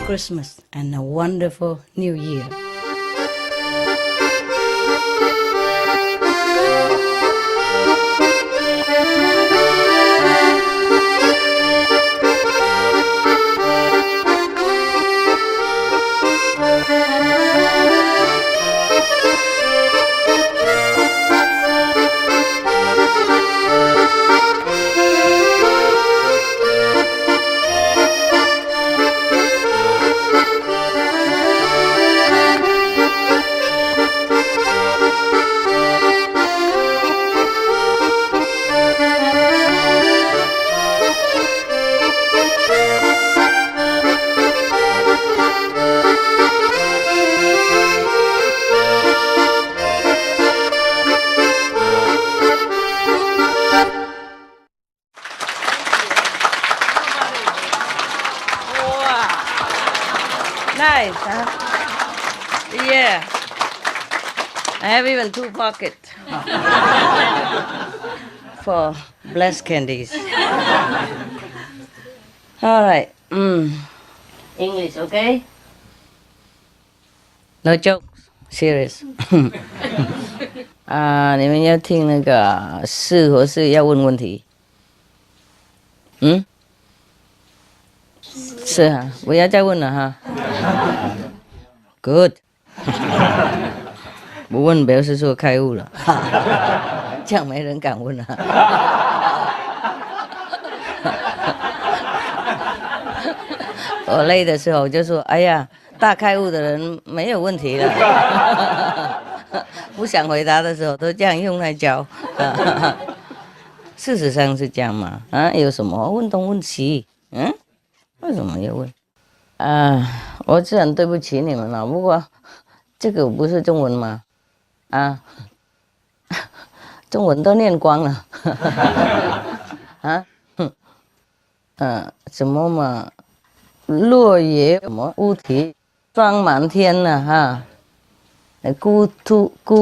Christmas and a wonderful New Year. Nice, huh? Yeah. I have even 2 pockets for blessed candies. All right. English, okay? No jokes. Serious. 你们要听那个是或是要问问题？是啊，不要再问了哈。Good 。不问表示说开悟了，这样没人敢问了。我累的时候就说：“哎呀，大开悟的人没有问题了。”不想回答的时候都这样用来教。事实上是这样嘛？有什么问东问西？为什么要问？我是很对不起你们了。不过这个不是中文吗？中文都念光了。什么嘛？落叶什么乌啼霜满天了哈。孤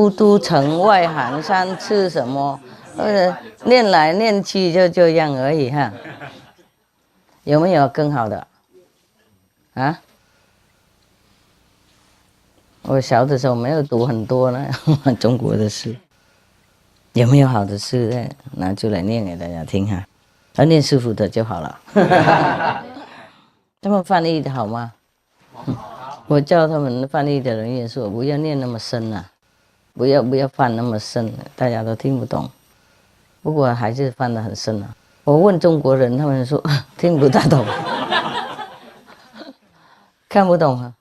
独城外寒山赤什么？念来念去就这样而已哈。有没有更好的？我小的时候没有读很多呢，中国的诗。有没有好的诗呢？拿出来念给大家听哈。念师傅的就好了。他们翻译的好吗？我叫他们翻译的人也说不要念那么深啊，不要翻那么深，大家都听不懂。不过还是翻得很深啊。我问中国人，他们说听不大懂，看不懂啊。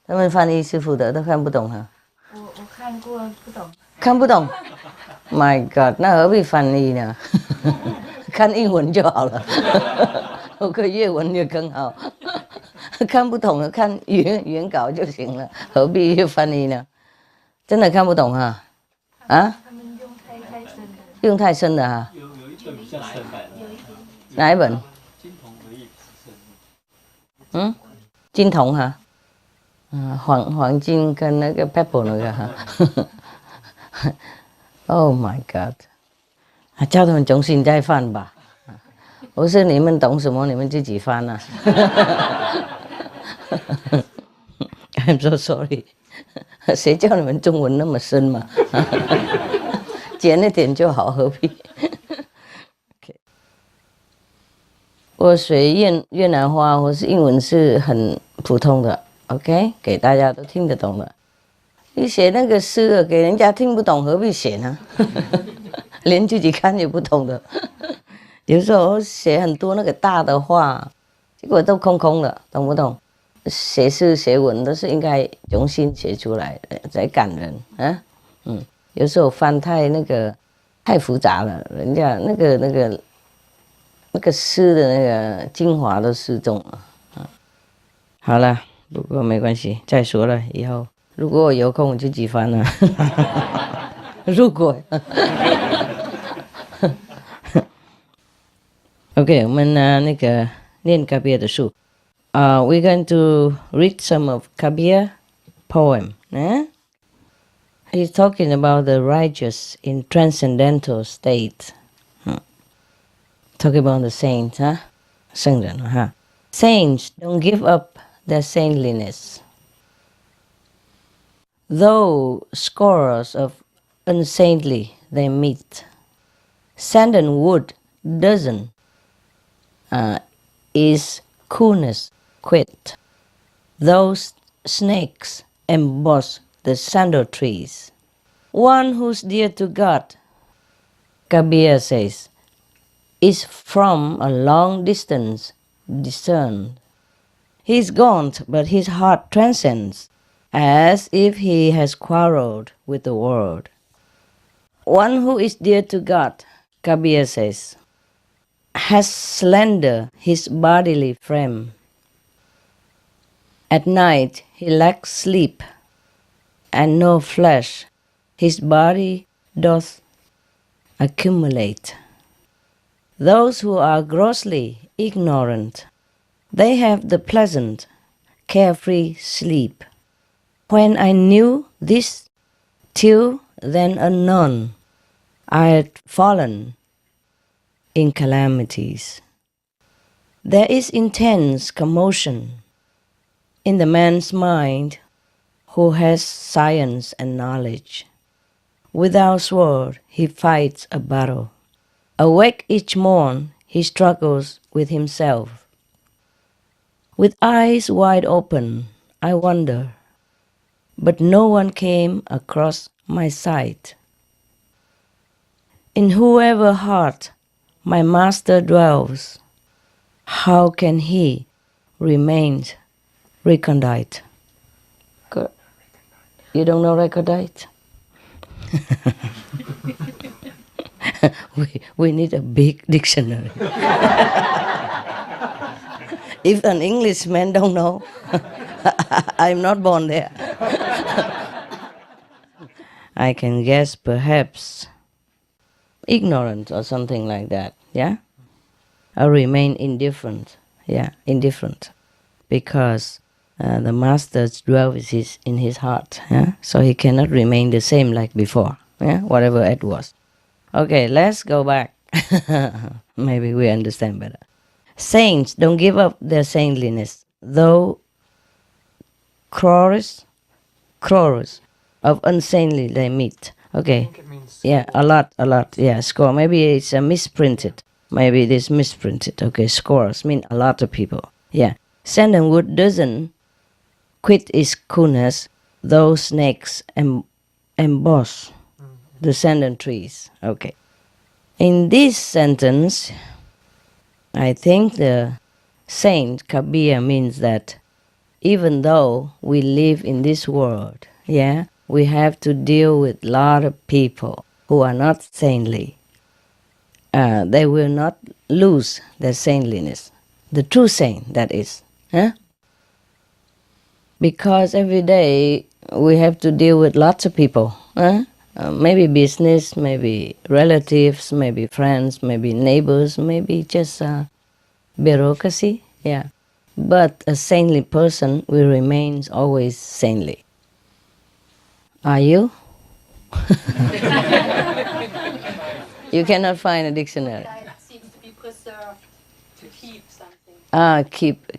他们翻译师傅的都看不懂啊。我看过，不懂。看不懂 ？My God， 那何必翻译呢？看英文就好了，我看粤文也更好。看不懂了，看原稿就行了，何必翻译呢？真的看不懂啊？他们用太深的。用太深的哈。有一本比较深的。哪一本？金铜而已。金铜哈。黄金跟那个 purple 那个哈。Oh my God！ 叫他们重新再翻吧。我说你们懂什么，你们自己翻啊。I'm so sorry， 谁叫你们中文那么深嘛？简一点就好，何必？我学越南话或是英文是很普通的 ，OK， 给大家都听得懂的。你写那个诗给人家听不懂，何必写呢？连自己看也不懂的。有时候写很多那个大的话，结果都空空的，懂不懂？写诗写文都是应该用心写出来的，才感人啊。有时候翻太复杂了，人家那个诗的那个精华都失踪了。好了，不过没关系，再说了，以后如果我有空我就自己翻了。如果OK， 我们那个念 Kabir 的书。We're going to read some of Kabir poem. He's talking about the righteous in transcendental state. Talking about the saints, 圣人哈。Saints don't give up their saintliness. Though scores of unsaintly they meet, sandalwood doesn't is coolness quit. Those snakes emboss the sandal trees. One who's dear to God, Kabir says, is from a long distance discerned. He's gaunt, but his heart transcends, as if he has quarreled with the world. One who is dear to God, Kabir says, has slender his bodily frame. At night he lacks sleep, and no flesh his body doth accumulate. Those who are grossly ignorant, they have the pleasant, carefree sleep. When I knew this, till then unknown, I had fallen in calamities. There is intense commotion in the man's mind who has science and knowledge. Without sword he fights a battle. Awake each morn he struggles with himself. With eyes wide open I wonder, but no one came across my sight. In whoever heart my master dwells, how can he remain recondite? You don't know recondite? we need a big dictionary. If an Englishman don't know, I'm not born there. I can guess perhaps ignorant or something like that, yeah? Or remain indifferent, yeah, indifferent. Because the master dwells in his heart, yeah? So he cannot remain the same like before, yeah? Whatever it was. Okay, let's go back. Maybe we understand better. Saints don't give up their saintliness, though crores of unsaintly they meet. Okay. I think it means Yeah, a lot. Yeah, score. Maybe it's misprinted. Maybe it is misprinted. Okay, scores mean a lot of people. Yeah. Sandalwood doesn't quit its coolness, though snakes emboss the sandal trees. Okay. In this sentence, I think the Saint Kabir means that even though we live in this world, yeah, we have to deal with a lot of people who are not saintly. They will not lose their saintliness. The true saint, that is. Huh? Because every day we have to deal with lots of people. Huh? Maybe business, maybe relatives, maybe friends, maybe neighbors, maybe just bureaucracy. Yeah. But a saintly person will remain always saintly. Are you? You cannot find a dictionary. It seems to be preserved, to keep something.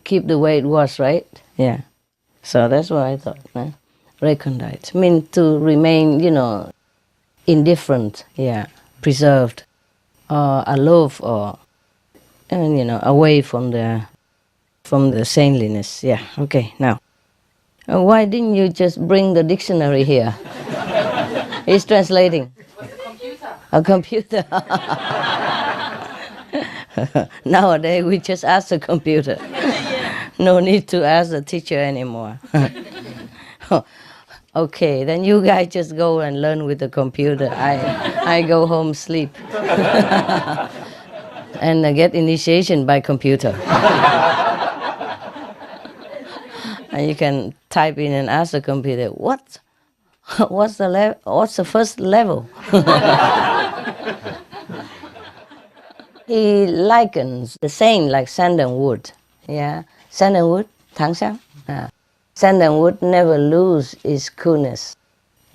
Keep the way it was, right? Yeah. So that's what I thought. Huh? Recondite. Mean to remain, indifferent. Yeah. Preserved. Or aloof, or, away from the saintliness. Yeah. Okay. Now, why didn't you just bring the dictionary here? He's translating. A computer. Nowadays, we just ask the computer. No need to ask the teacher anymore. Okay, then you guys just go and learn with the computer. I go home, sleep. And get initiation by computer. And you can type in and ask the computer, what's the first level? He likens the saint like sandalwood. Yeah, sandalwood, 당香. Sandalwood never lose its coolness.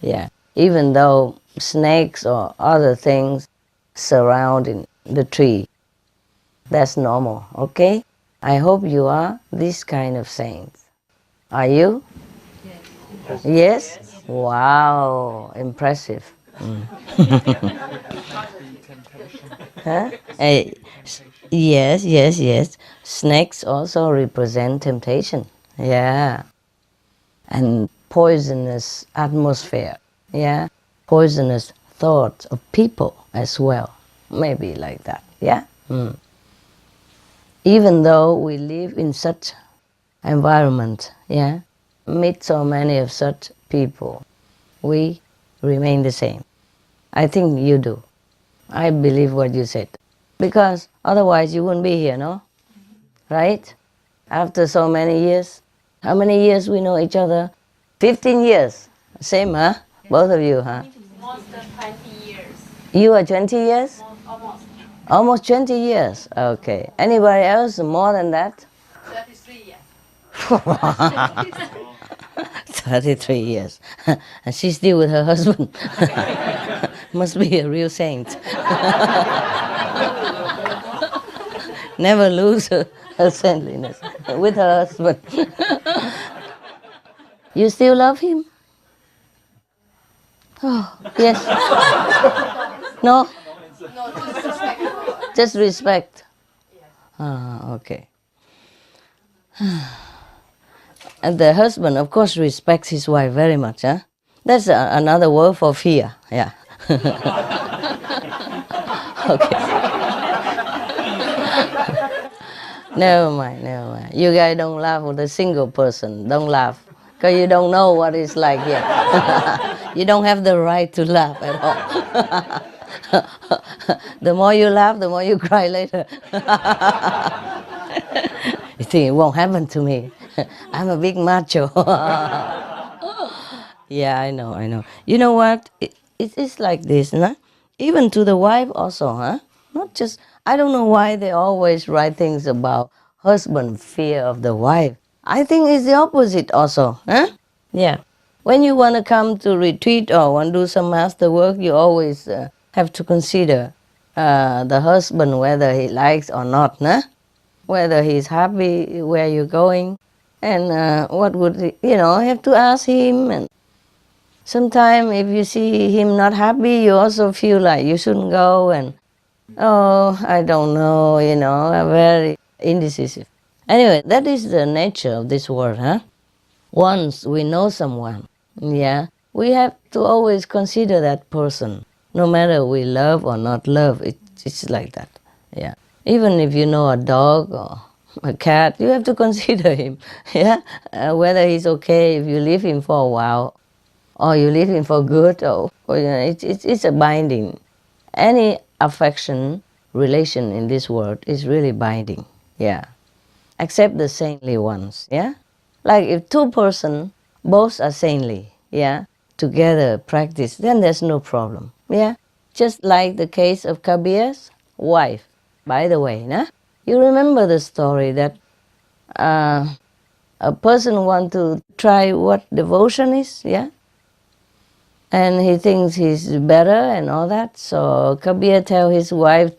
Yeah, even though snakes or other things surrounding the tree. That's normal. Okay, I hope you are this kind of saints. Are you? Yes? Wow, impressive. Huh? Yes. Snakes also represent temptation. Yeah. And poisonous atmosphere. Yeah. Poisonous thoughts of people as well. Maybe like that. Yeah. Even though we live in such environment, yeah, meet so many of such people, we remain the same. I think you do. I believe what you said. Because otherwise you wouldn't be here, no? Right? After so many years. How many years we know each other? 15 years. Same, huh? Both of you, huh? More than 20 years. You are 20 years? Almost. Almost 20 years. Okay. Anybody else more than that? 33 years. 33 years. And she's still with her husband. Must be a real saint. Never lose her saintliness with her husband. You still love him? Oh, yes. No? No, just respect. Just respect. Ah, okay. And the husband, of course, respects his wife very much. Huh? That's another word for fear. Yeah. Okay. Never mind. You guys don't laugh with a single person. Don't laugh. Because you don't know what it's like here. You don't have the right to laugh at all. The more you laugh, the more you cry later. You think it won't happen to me. I'm a big macho. Yeah, I know. You know what? It's like this, no? Even to the wife also, huh? Not just, I don't know why they always write things about husband fear of the wife. I think it's the opposite also, huh? Yeah. When you want to come to retreat or want to do some master work, you always have to consider the husband, whether he likes or not, nah? Whether he's happy where you're going, and what would he, have to ask him. And sometimes if you see him not happy, you also feel like you shouldn't go, and I don't know, very indecisive. Anyway, that is the nature of this world, huh? Once we know someone, yeah, we have to always consider that person, no matter we love or not love. It's like that, yeah. Even if you know a dog or a cat, you have to consider him, yeah, whether he's okay if you leave him for a while, or you leave him for good, or it's a binding. Any affection relation in this world is really binding, yeah, except the saintly ones, yeah. Like if two persons both are saintly, yeah, together practice, then there's no problem, yeah. Just like the case of Kabir's wife. By the way, nah? You remember the story that a person wants to try what devotion is, yeah? And he thinks he's better and all that. So Kabir tell his wife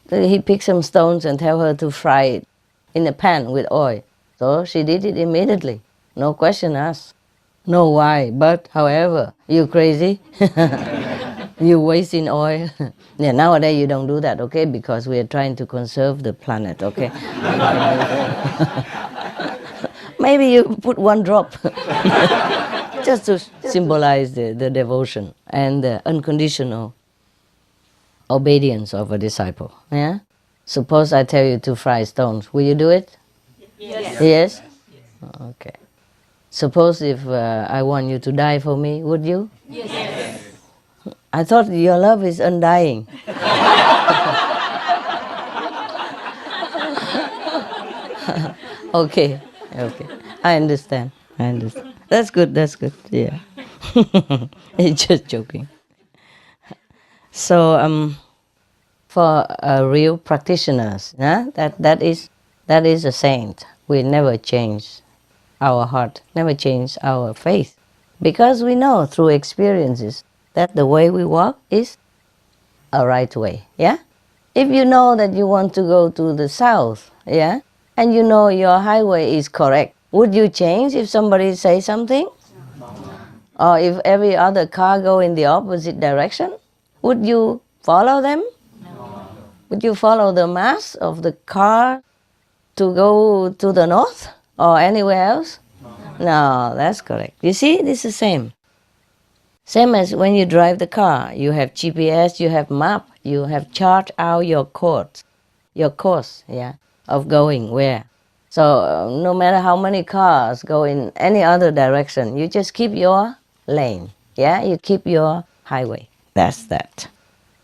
he pick some stones and tell her to fry it in a pan with oil. So she did it immediately. No question asked. No why, but however, you crazy? You wasting oil. Yeah, nowadays you don't do that, okay? Because we are trying to conserve the planet, okay? Maybe you put one drop just to symbolize the devotion and the unconditional obedience of a disciple. Yeah? Suppose I tell you to fry stones, will you do it? Yes. Yes? Okay. Suppose if I want you to die for me, would you? Yes. I thought your love is undying. Okay. I understand. That's good, yeah. It's just joking. So, for real practitioners, that is a saint. We never change our heart, never change our faith. Because we know through experiences that the way we walk is a right way, yeah? If you know that you want to go to the south, yeah, and you know your highway is correct, Would you change if somebody say something? Or if every other car go in the opposite direction? Would you follow them? Would you follow the mass of the car to go to the north or anywhere else? No, that's correct. You see, this is the same. Same as when you drive the car. You have GPS, you have map, you have chart out your course, of going where. So no matter how many cars go in any other direction, you just keep your lane. Yeah, you keep your highway. That's that.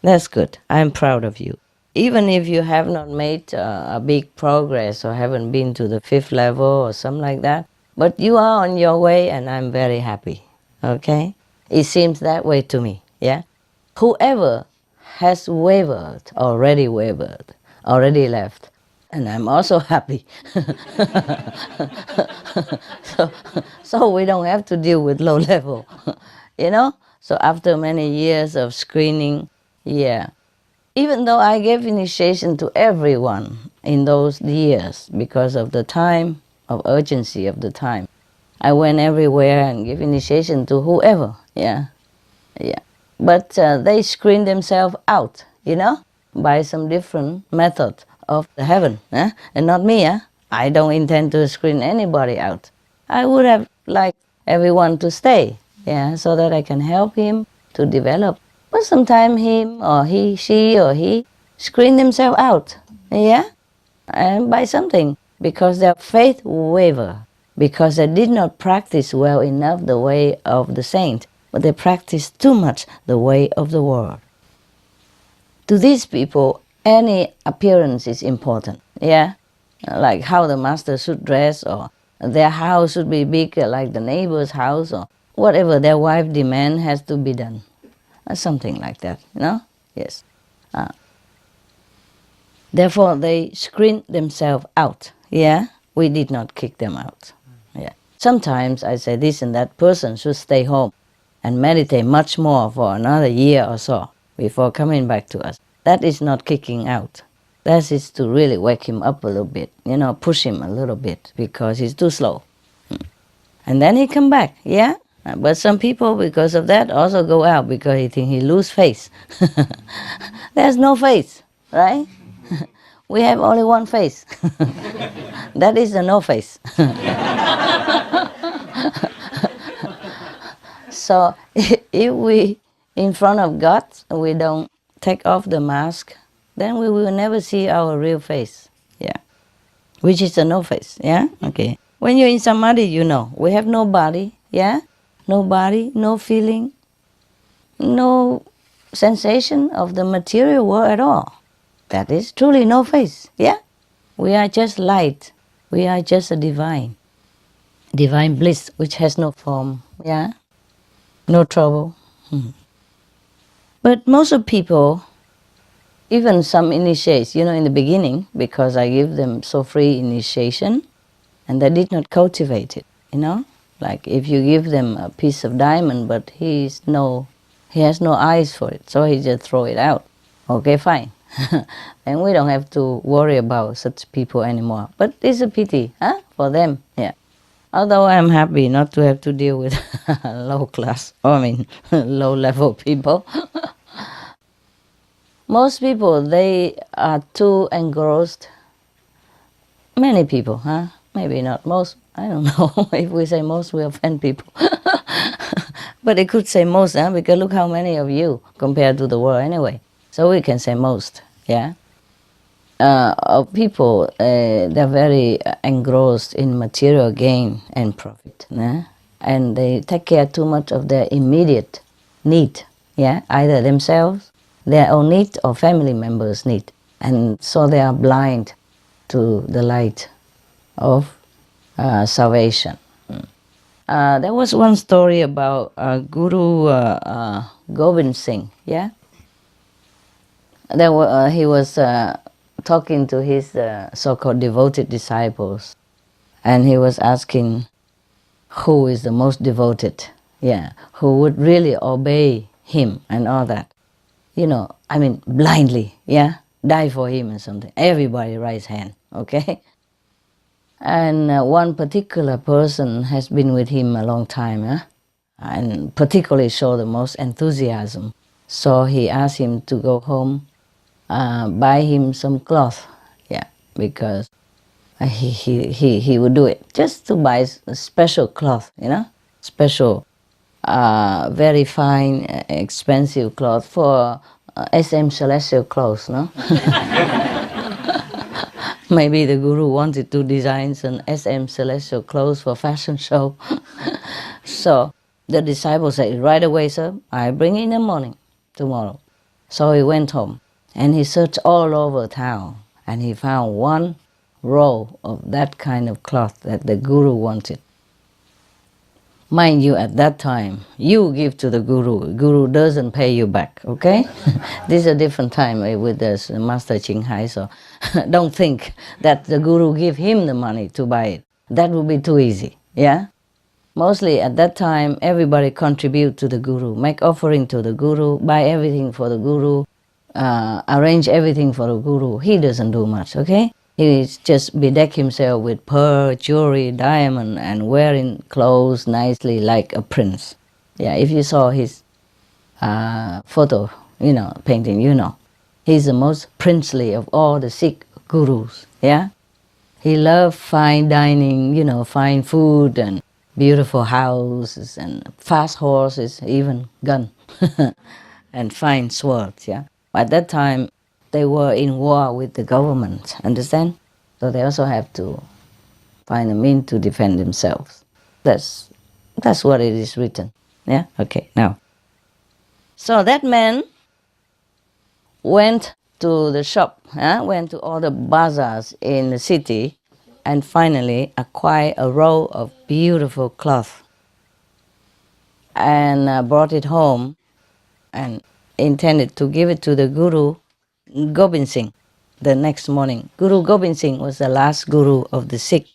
That's good. I'm proud of you. Even if you have not made a big progress or haven't been to the 5th level or something like that, but you are on your way and I'm very happy. Okay? It seems that way to me. Yeah? Whoever has already left, and I'm also happy. so we don't have to deal with low level, you know? So after many years of screening, yeah. Even though I gave initiation to everyone in those years because of the time, of urgency of the time, I went everywhere and gave initiation to whoever, yeah. But they screened themselves out, you know, by some different method of the heaven, and not me. I don't intend to screen anybody out. I would have liked everyone to stay, yeah, so that I can help him to develop. But sometimes him or she screen themselves out, yeah, and by something, because their faith waver, because they did not practice well enough the way of the saint, but they practiced too much the way of the world. To these people, any appearance is important, yeah, like how the master should dress, or their house should be big like the neighbor's house, or whatever their wife demand has to be done. Something like that, you know? Yes. Therefore, they screen themselves out. Yeah? We did not kick them out. Yeah. Sometimes I say this and that person should stay home and meditate much more for another year or so before coming back to us. That is not kicking out. That is to really wake him up a little bit, you know, push him a little bit because he's too slow. And then he come back, yeah? But some people, because of that, also go out because they think he lose face. There's no face, right? We have only one face. That is the no face. So if we, in front of God, we don't take off the mask, then we will never see our real face. Yeah, which is the no face. Yeah, okay. When you're in samadhi, you know, we have no body. Yeah. No body, no feeling, no sensation of the material world at all. That is truly no face, yeah? We are just light. We are just a divine bliss which has no form, yeah? No trouble. But most of people, even some initiates, you know, in the beginning, because I give them so free initiation, and they did not cultivate it, you know? Like if you give them a piece of diamond, but he has no eyes for it, so he just throw it out. Okay, fine. And we don't have to worry about such people anymore. But it's a pity, for them, yeah. Although I'm happy not to have to deal with low level people. Most people, they are too engrossed. Many people, Maybe not most. I don't know. If we say most, we offend people. But it could say most, because look how many of you compared to the world anyway. So we can say most, yeah? Of people, they're very engrossed in material gain and profit. And they take care too much of their immediate need, yeah? Either themselves, their own need, or family members' need. And so they are blind to the light of salvation. There was one story about Guru Gobind Singh, yeah? He was talking to his so-called devoted disciples, and he was asking who is the most devoted, yeah, who would really obey him and all that. You know, I mean, blindly, yeah, die for him and something. Everybody raise hand, okay? And one particular person has been with him a long time, and particularly show the most enthusiasm. So he asked him to go home, buy him some cloth, because he would do it just to buy a special cloth, special, very fine, expensive cloth for SM Celestial clothes, no? Maybe the guru wanted to design some SM Celestial clothes for fashion show. So the disciple said, right away, sir, I bring in the morning, tomorrow. So he went home and he searched all over town and he found one roll of that kind of cloth that the guru wanted. Mind you, at that time, you give to the guru doesn't pay you back, okay? This is a different time with the Master Ching Hai, so don't think that the guru give him the money to buy it. That would be too easy, yeah? Mostly at that time, everybody contribute to the guru, make offering to the guru, buy everything for the guru, arrange everything for the guru. He doesn't do much, okay? He just bedeck himself with pearl, jewelry, diamond, and wearing clothes nicely like a prince. Yeah, if you saw his photo, painting, he's the most princely of all the Sikh gurus. Yeah, he loved fine dining, fine food and beautiful houses and fast horses, even gun, and fine swords. Yeah, at that time, they were in war with the government, understand? So they also have to find a means to defend themselves. That's what it is written. Yeah? Okay, now. So that man went to the shop, went to all the bazaars in the city and finally acquired a roll of beautiful cloth and brought it home and intended to give it to the Guru Gobind Singh the next morning. Guru Gobind Singh was the last guru of the Sikh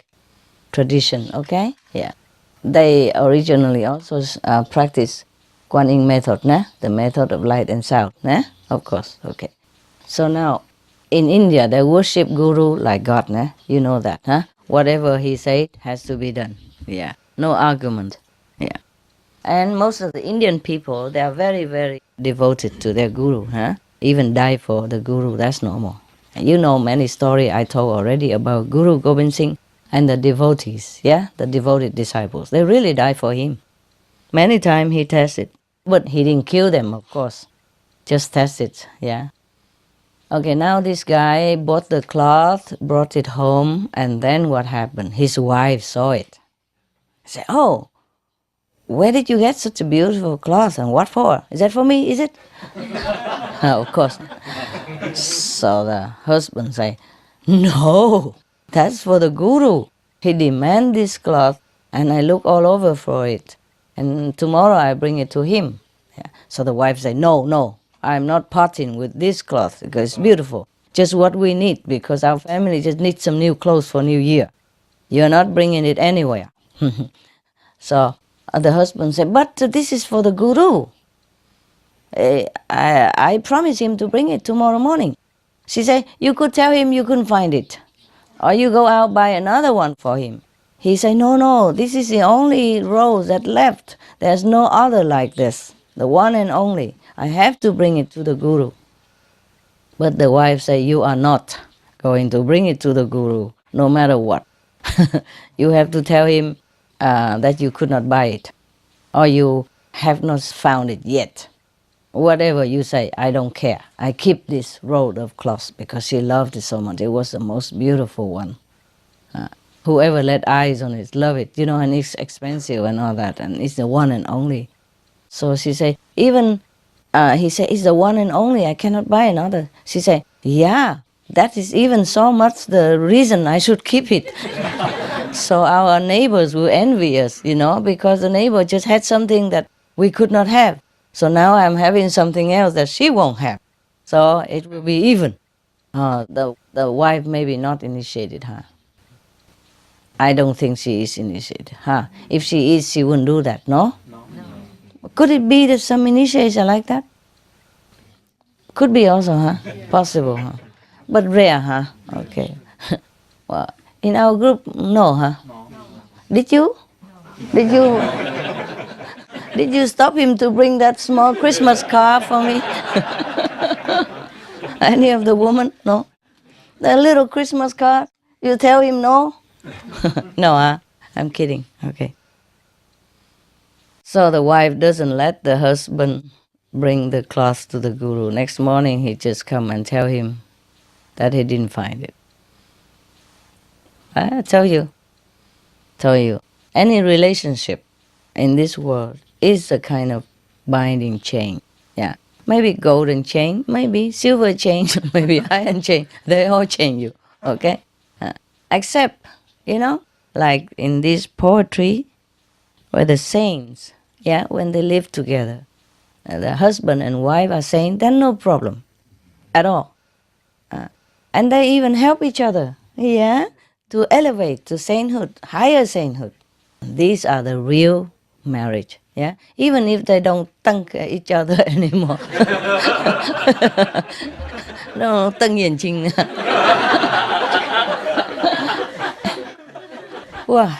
tradition, okay? Yeah. They originally also practiced Kuan Yin method, the method of light and sound, of course, okay. So now, in India, they worship Guru like God, you know that, Whatever he said has to be done, yeah. No argument, yeah. And most of the Indian people, they are very, very devoted to their Guru, Even die for the Guru, that's normal. And you know many stories I told already about Guru Gobind Singh and the devotees, the devoted disciples. They really die for him. Many times he tested, but he didn't kill them, of course. Just tested, yeah. Okay, now this guy bought the cloth, brought it home, and then what happened? His wife saw it. Said, oh, where did you get such a beautiful cloth and what for? Is that for me, is it? No, of course. So the husband say, no, that's for the Guru. He demand this cloth and I look all over for it. And tomorrow I bring it to him. Yeah. So the wife say, no, I'm not parting with this cloth because it's beautiful. Just what we need because our family just needs some new clothes for New Year. You're not bringing it anywhere. So the husband said, but this is for the Guru. I promised him to bring it tomorrow morning. She said, you could tell him you couldn't find it. Or you go out buy another one for him. He said, no, this is the only rose that left. There's no other like this. The one and only. I have to bring it to the Guru. But the wife said, you are not going to bring it to the Guru, no matter what. You have to tell him that you could not buy it. Or you have not found it yet. Whatever you say, I don't care. I keep this roll of cloth because she loved it so much. It was the most beautiful one. Whoever laid eyes on it, love it, and it's expensive and all that, and it's the one and only. So she said, he said, it's the one and only, I cannot buy another. She said, yeah, that is even so much the reason I should keep it. So our neighbors will envy us, because the neighbor just had something that we could not have. So now I'm having something else that she won't have. So it will be even. The wife maybe not initiated her. I don't think she is initiated. If she is, she wouldn't do that, no? No. Could it be that some initiates are like that? Could be also, Possible, But rare, Okay. Well, In our group, no, huh? No. Did you? Did you? Did you stop him to bring that small Christmas card for me? Any of the women? No? The little Christmas card? You tell him no? No, huh? I'm kidding. Okay. So the wife doesn't let the husband bring the cloth to the guru. Next morning he just come and tell him that he didn't find it. I tell you. Any relationship in this world is a kind of binding chain. Yeah. Maybe golden chain, maybe silver chain, maybe iron chain. They all chain you. Okay? Except, like in this poetry, where the saints, when they live together, the husband and wife are saying, then no problem at all. And they even help each other, to elevate to sainthood, higher sainthood. These are the real marriage, even if they don't thank each other anymore. No, 瞪眼睛. Wow.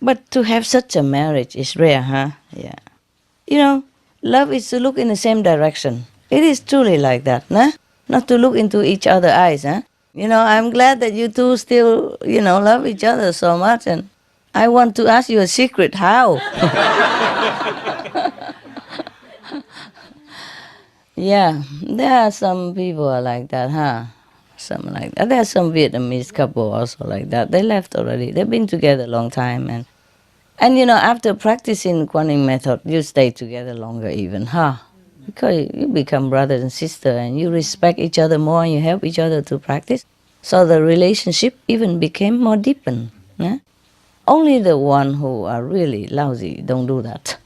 But to have such a marriage is rare, huh? Yeah. Love is to look in the same direction. It is truly like that, nah? Not to look into each other's eyes, huh? I'm glad that you two still, love each other so much, and I want to ask you a secret. How? Yeah, there are some people are like that, huh? Some like that. There are some Vietnamese couple also like that. They left already. They've been together a long time, and after practicing Kuan method, you stay together longer even, huh? Because you become brothers and sisters, and you respect each other more, and you help each other to practice. So the relationship even became more deepened. Yeah? Only the one who are really lousy don't do that.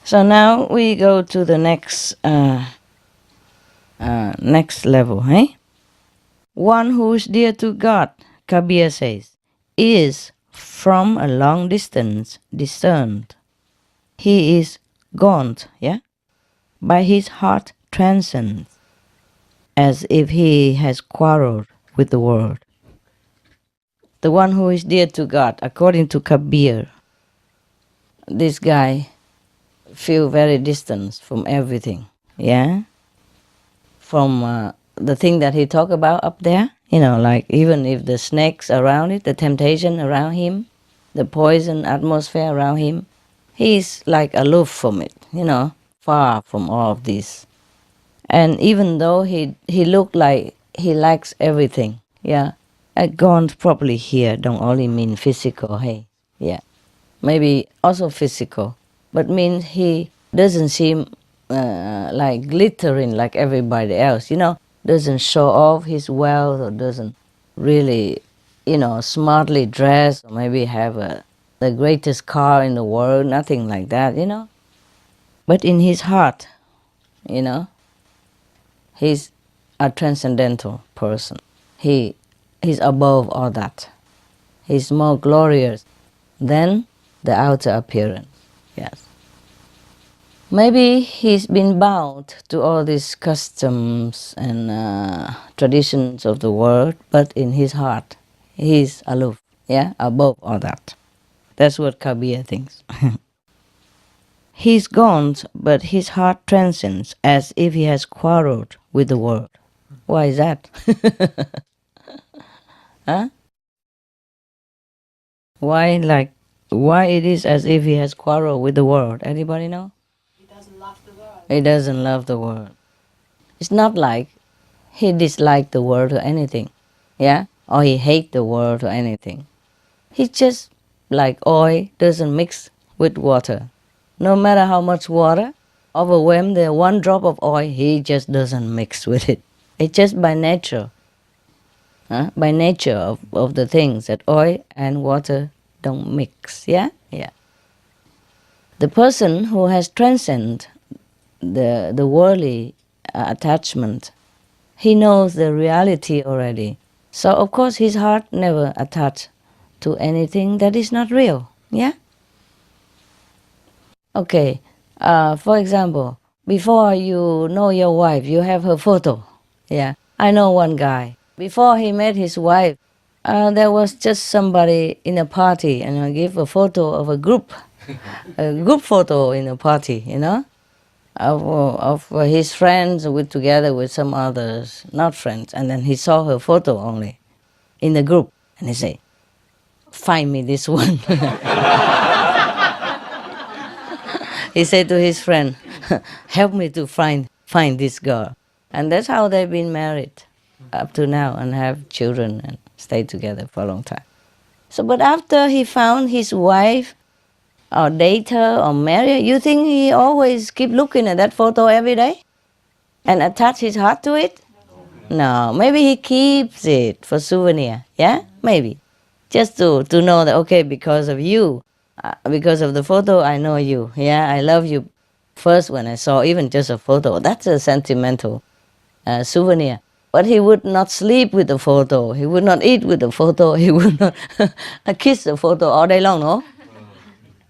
So now we go to the next level. One who is dear to God, Kabir says, is from a long distance discerned. He is gaunt, by his heart transcends, as if he has quarreled with the world. The one who is dear to God, according to Kabir, this guy feel very distant from everything, from the thing that he talked about up there, like even if the snakes around it, the temptation around him, the poison atmosphere around him, he's like aloof from it, far from all of this. And even though he looked like he lacks everything, gaunt probably here don't only mean physical, maybe also physical, but means he doesn't seem like glittering like everybody else, doesn't show off his wealth or doesn't really, smartly dress or maybe have the greatest car in the world, nothing like that, But in his heart, he's a transcendental person. He's above all that. He's more glorious than the outer appearance, yes. Maybe he's been bound to all these customs and traditions of the world, but in his heart, he's aloof, above all that. That's what Kabir thinks. He's gone, but his heart transcends, as if he has quarreled with the world. Why is that? Huh? Why it is as if he has quarreled with the world? Anybody know? He doesn't love the world. He doesn't love the world. It's not like he dislikes the world or anything, or he hates the world or anything. He just like oil doesn't mix with water. No matter how much water, overwhelmed the one drop of oil, he just doesn't mix with it. It's just by nature. By nature of the things that oil and water don't mix, The person who has transcended the worldly attachment, he knows the reality already. So of course his heart never attached to anything that is not real, Okay, for example, before you know your wife, you have her photo, I know one guy. Before he met his wife, there was just somebody in a party, and I give a photo of a group photo in a party, of his friends together with some others, not friends. And then he saw her photo only in the group, and he said, "Find me this one." He said to his friend, "Help me to find this girl." And that's how they've been married up to now and have children and stayed together for a long time. So, but after he found his wife, or date her, or marry her, you think he always keep looking at that photo every day and attach his heart to it? No, maybe he keeps it for souvenir, yeah? Maybe. Just to know that, okay, because of you, because of the photo, I know you, yeah? I love you first when I saw even just a photo. That's a sentimental souvenir. But he would not sleep with the photo. He would not eat with the photo. He would not kiss the photo all day long, no?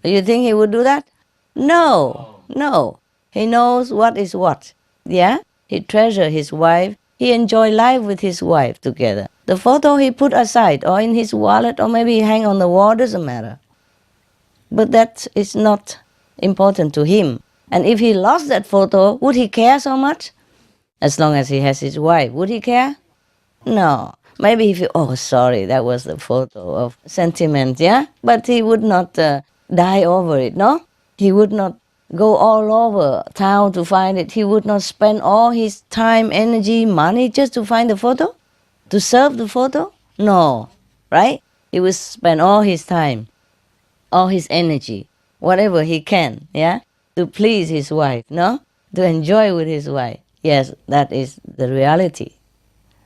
You think he would do that? No, no. He knows what is what, yeah? He treasures his wife. He enjoy life with his wife together. The photo he put aside, or in his wallet, or maybe hang on the wall, doesn't matter. But that is not important to him. And if he lost that photo, would he care so much? As long as he has his wife, would he care? No. Maybe he feel, oh, sorry, that was the photo of sentiment, yeah? But he would not die over it, no? He would not go all over town to find it. He would not spend all his time, energy, money just to find the photo? To serve the photo? No, right? He would spend all his time, all his energy, whatever he can, yeah? To please his wife, no? To enjoy with his wife. Yes, that is the reality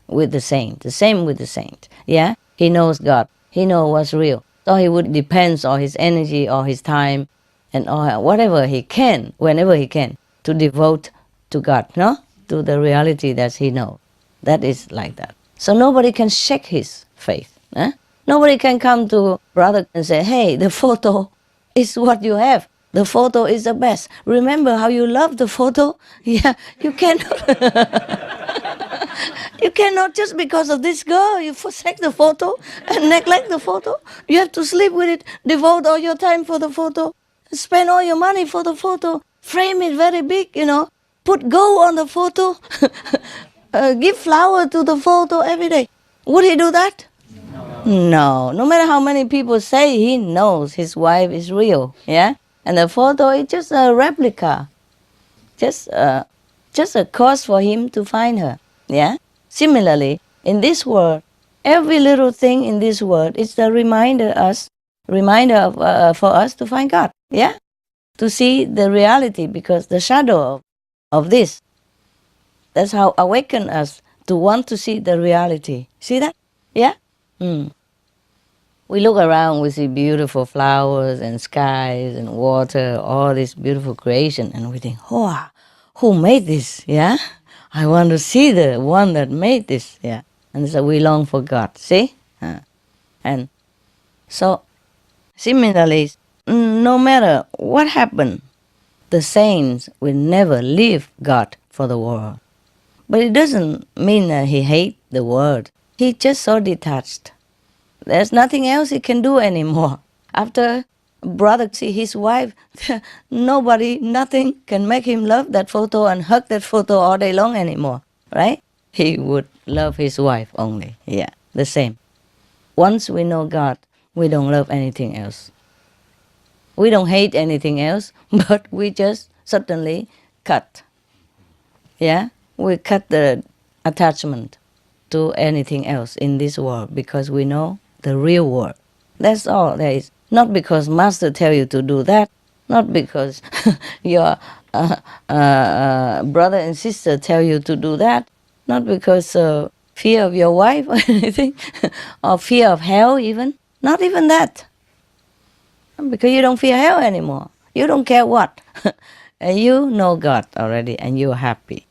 with the saint. The same with the saint, yeah? He knows God. He knows what's real. So he would depend on his energy or his time and all, whatever he can, whenever he can, to devote to God, no? To the reality that he knows. That is like that. So nobody can shake his faith. Eh? Nobody can come to brother and say, hey, the photo is what you have. The photo is the best. Remember how you love the photo? Yeah, you cannot. You cannot just because of this girl, you forsake the photo and neglect the photo. You have to sleep with it, devote all your time for the photo, spend all your money for the photo, frame it very big, put gold on the photo, give flower to the photo every day. Would he do that? No. No matter how many people say he knows his wife is real, yeah? And the photo is just a replica, just a cause for him to find her, yeah? Similarly, in this world, every little thing in this world is a reminder for us to find God, yeah? To see the reality, because the shadow of this, that's how awaken us to want to see the reality. See that? Yeah? We look around, we see beautiful flowers and skies and water, all this beautiful creation, and we think, oh, who made this, yeah? I want to see the one that made this, yeah? And so we long for God, see? And so, similarly, no matter what happened, the saints will never leave God for the world. But it doesn't mean that he hates the world. He's just so detached. There's nothing else he can do anymore. After brother see his wife, nothing can make him love that photo and hug that photo all day long anymore, right? He would love his wife only, yeah, the same. Once we know God, we don't love anything else. We don't hate anything else, but we just suddenly cut, yeah? We cut the attachment to anything else in this world because we know the real world. That's all there is. Not because master tell you to do that, not because your brother and sister tell you to do that, not because fear of your wife or anything, or fear of hell even, not even that. Because you don't fear hell anymore. You don't care what. You know God already and you're happy.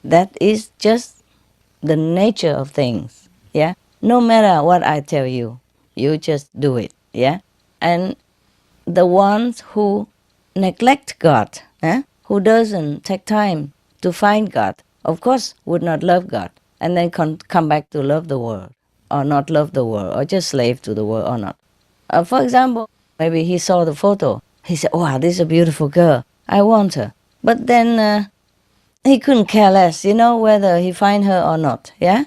That is just the nature of things, yeah? No matter what I tell you, you just do it, yeah? And the ones who neglect God, who doesn't take time to find God, of course would not love God. and then come back to love the world, or not love the world, or just slave to the world or not. For example, maybe he saw the photo. He said, wow, this is a beautiful girl. I want her. But then he couldn't care less, whether he find her or not, yeah?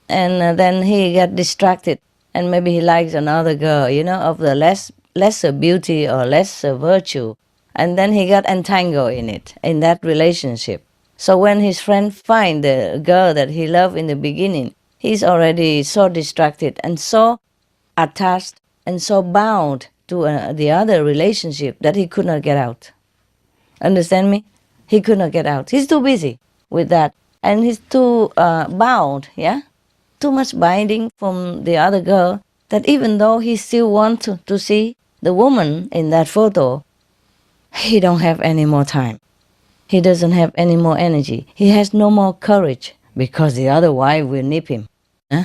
And then he got distracted, and maybe he likes another girl, of the lesser beauty or lesser virtue. And then he got entangled in that relationship. So when his friend find the girl that he loved in the beginning, he's already so distracted and so attached and so bound to the other relationship that he could not get out. Understand me? He could not get out. He's too busy with that. And he's too bound, yeah? Too much binding from the other girl that even though he still wants to see the woman in that photo, he don't have any more time. He doesn't have any more energy. He has no more courage because the other wife will nip him. Huh?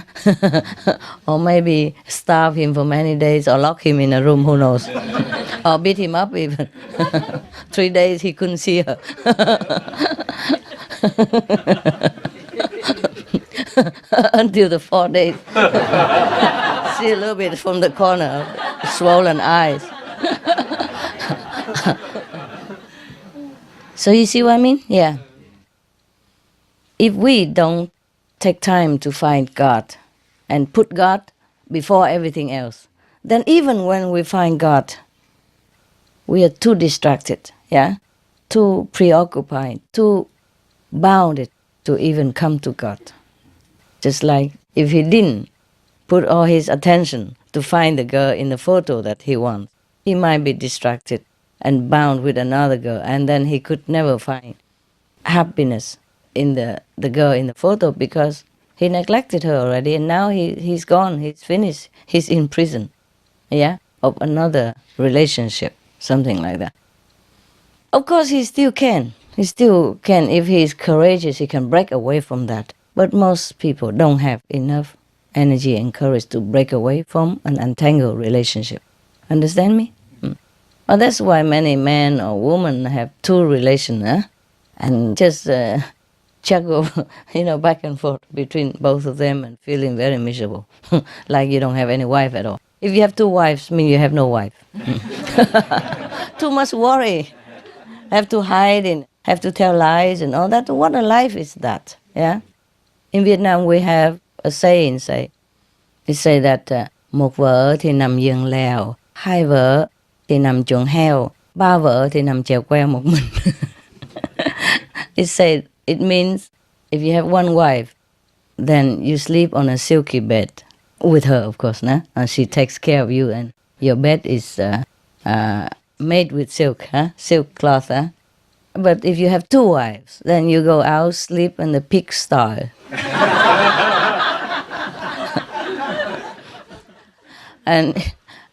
Or maybe starve him for many days or lock him in a room, who knows. Or beat him up even. 3 days he couldn't see her. Until the 4 days. See a little bit from the corner of swollen eyes. So you see what I mean? Yeah. If we don't take time to find God and put God before everything else, then even when we find God, we are too distracted, yeah? Too preoccupied, too bounded to even come to God. Just like if he didn't put all his attention to find the girl in the photo that he wants, he might be distracted and bound with another girl, and then he could never find happiness in the girl in the photo because he neglected her already, and now he's gone, he's finished, he's in prison, yeah, of another relationship, something like that. Of course, he still can, if he is courageous, he can break away from that. But most people don't have enough energy and courage to break away from an entangled relationship. Understand me? Well, that's why many men or women have two relations, and just juggle, back and forth between both of them and feeling very miserable, like you don't have any wife at all. If you have two wives, mean you have no wife. Too much worry, have to hide and have to tell lies and all that. What a life is that, yeah? In Vietnam, we have a saying, it say that một vợ thì nằm giường lèo, hai vợ thì nằm chuồng heo, ba vợ thì nằm chèo queo một mình. It means if you have one wife, then you sleep on a silky bed with her, of course, nah? And she takes care of you, and your bed is made with silk, silk cloth. But if you have two wives, then you go out, sleep in the pig style. And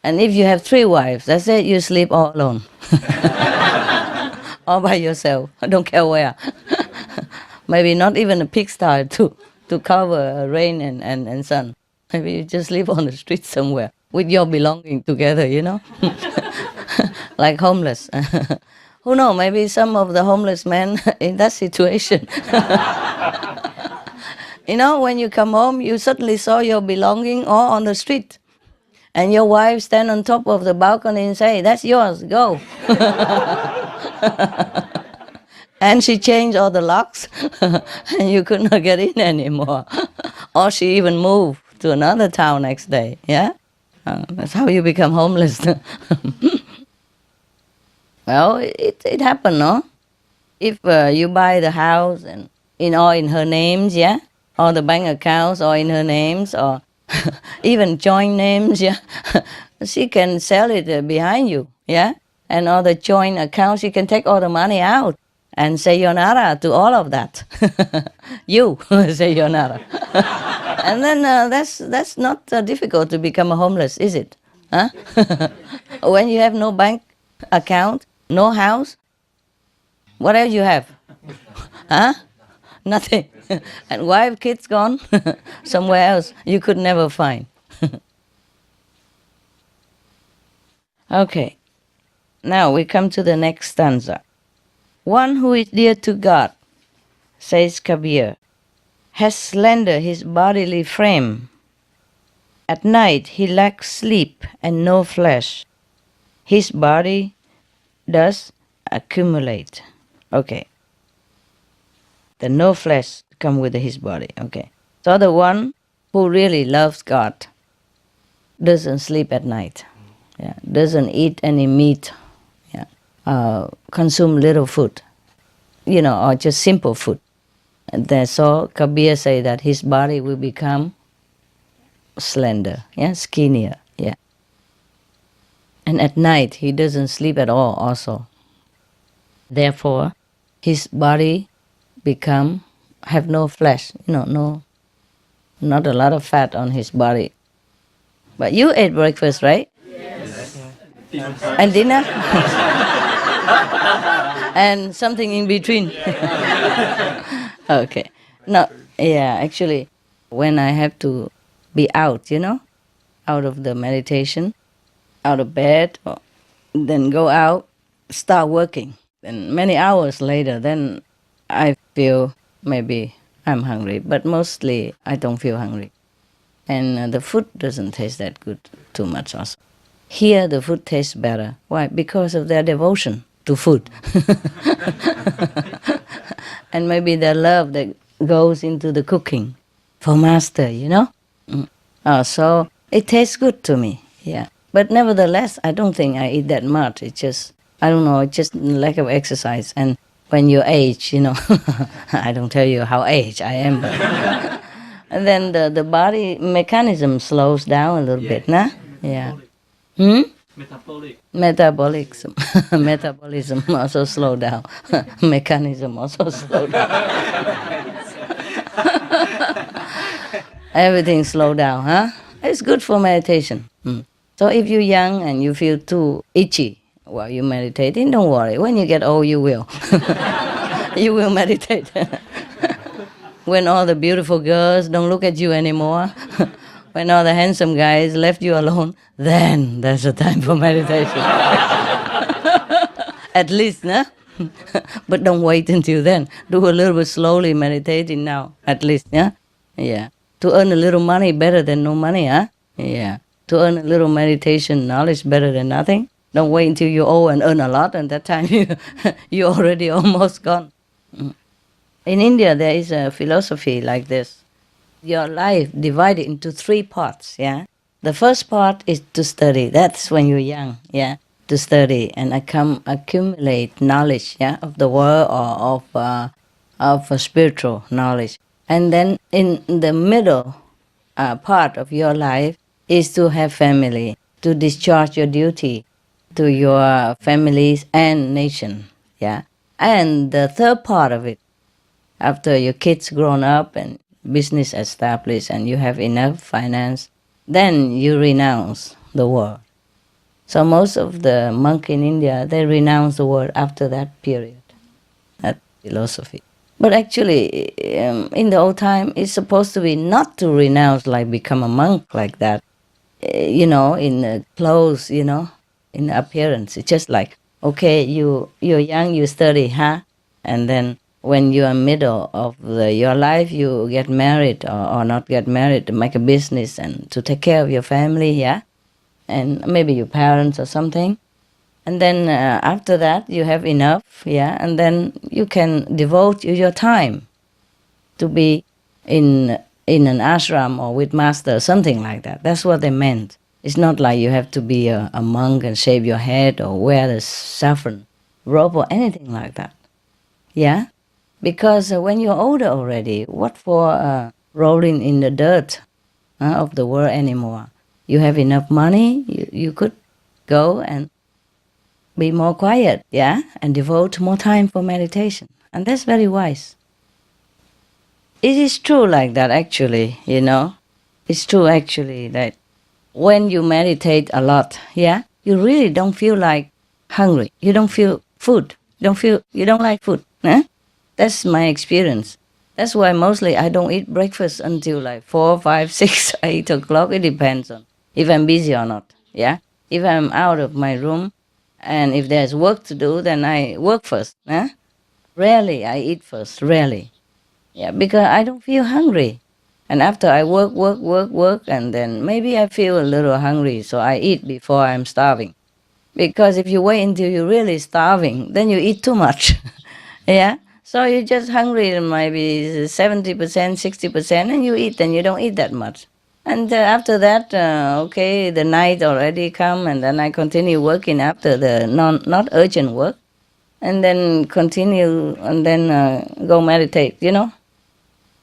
if you have three wives, that's it, you sleep all alone. All by yourself, I don't care where. Maybe not even a pigsty to cover rain and sun. Maybe you just live on the street somewhere with your belongings together, like homeless. Who knows, maybe some of the homeless men in that situation. When you come home, you suddenly saw your belongings all on the street. And your wife stand on top of the balcony and say, that's yours, go. And she changed all the locks, and you could not get in anymore. Or she even moved to another town next day, yeah? That's how you become homeless. Well, it happened, no? If you buy the house and all in her names, yeah? Or the bank accounts all in her names, or even joint names, yeah? She can sell it behind you, yeah? And all the joint accounts, she can take all the money out and say sayonara to all of that. You say sayonara. And then that's not difficult to become a homeless, is it? Huh? When you have no bank account, no house, what else you have? Huh? Nothing. And wife, kids gone somewhere else you could never find. Okay. Now we come to the next stanza. One who is dear to God, says Kabir, has slender his bodily frame. At night he lacks sleep and no flesh. His body does accumulate. Okay. The no flesh come with his body. Okay. So the one who really loves God doesn't sleep at night. Yeah. Doesn't eat any meat. Yeah. Consume little food. Or just simple food. And so Kabir say that his body will become slender, skinnier, And at night he doesn't sleep at all also. Therefore, his body have no flesh, not a lot of fat on his body. But you ate breakfast, right? Yes. And dinner? And something in between. Okay. No, actually, when I have to be out, out of the meditation, out of bed, then go out, start working. Then many hours later, then I feel maybe I'm hungry, but mostly I don't feel hungry. And the food doesn't taste that good too much also. Here the food tastes better. Why? Because of their devotion to food. And maybe their love that goes into the cooking for master, So it tastes good to me, But nevertheless, I don't think I eat that much. It's just, I don't know, it's just lack of exercise. And when you age, I don't tell you how age I am, but and then the body mechanism slows down a little bit, nah? Yeah. Metabolism. Metabolism also slow down. Mechanism also slow down. Everything slow down, huh? It's good for meditation. So if you're young and you feel too itchy while you're meditating, don't worry. When you get old, you will. You will meditate. When all the beautiful girls don't look at you anymore, when all the handsome guys left you alone, then there's a time for meditation. At least, nah? But don't wait until then. Do a little bit slowly meditating now, at least, yeah? Yeah. To earn a little money better than no money, huh? Yeah. To earn a little meditation knowledge better than nothing. Don't wait until you're old and earn a lot, and that time you're already almost gone. In India, there is a philosophy like this. Your life divided into 3 parts, The first part is to study. That's when you're young, to study and accumulate knowledge, of the world or of spiritual knowledge. And then in the middle part of your life is to have family, to discharge your duty to your families and nation, And the third part of it, after your kids grown up and business established and you have enough finance, then you renounce the world. So most of the monks in India, they renounce the world after that period, that philosophy. But actually, in the old time, it's supposed to be not to renounce, like become a monk like that, in clothes, in appearance. It's just like, okay, you're young, you study, huh? And then when you are middle of your life, you get married or not get married, to make a business and to take care of your family, and maybe your parents or something. And then after that, you have enough, and then you can devote your time to be in an ashram or with master, something like that. That's what they meant. It's not like you have to be a monk and shave your head or wear the saffron robe or anything like that. Because when you're older already, what for rolling in the dirt of the world anymore? You have enough money, you could go and be more quiet, and devote more time for meditation. And that's very wise. It is true like that, actually, It's true, actually, that when you meditate a lot, you really don't feel like hungry. You don't feel food. You don't like food, That's my experience. That's why mostly I don't eat breakfast until like 4, 5, 6, 8 o'clock. It depends on if I'm busy or not, If I'm out of my room and if there's work to do, then I work first, Rarely I eat first, rarely. Yeah, because I don't feel hungry. And after I work, and then maybe I feel a little hungry, so I eat before I'm starving. Because if you wait until you're really starving, then you eat too much. Yeah? So you're just hungry, maybe 70%, 60%, and you eat, and you don't eat that much. And after that, okay, the night already come, and then I continue working after the not urgent work, and then continue, and then go meditate,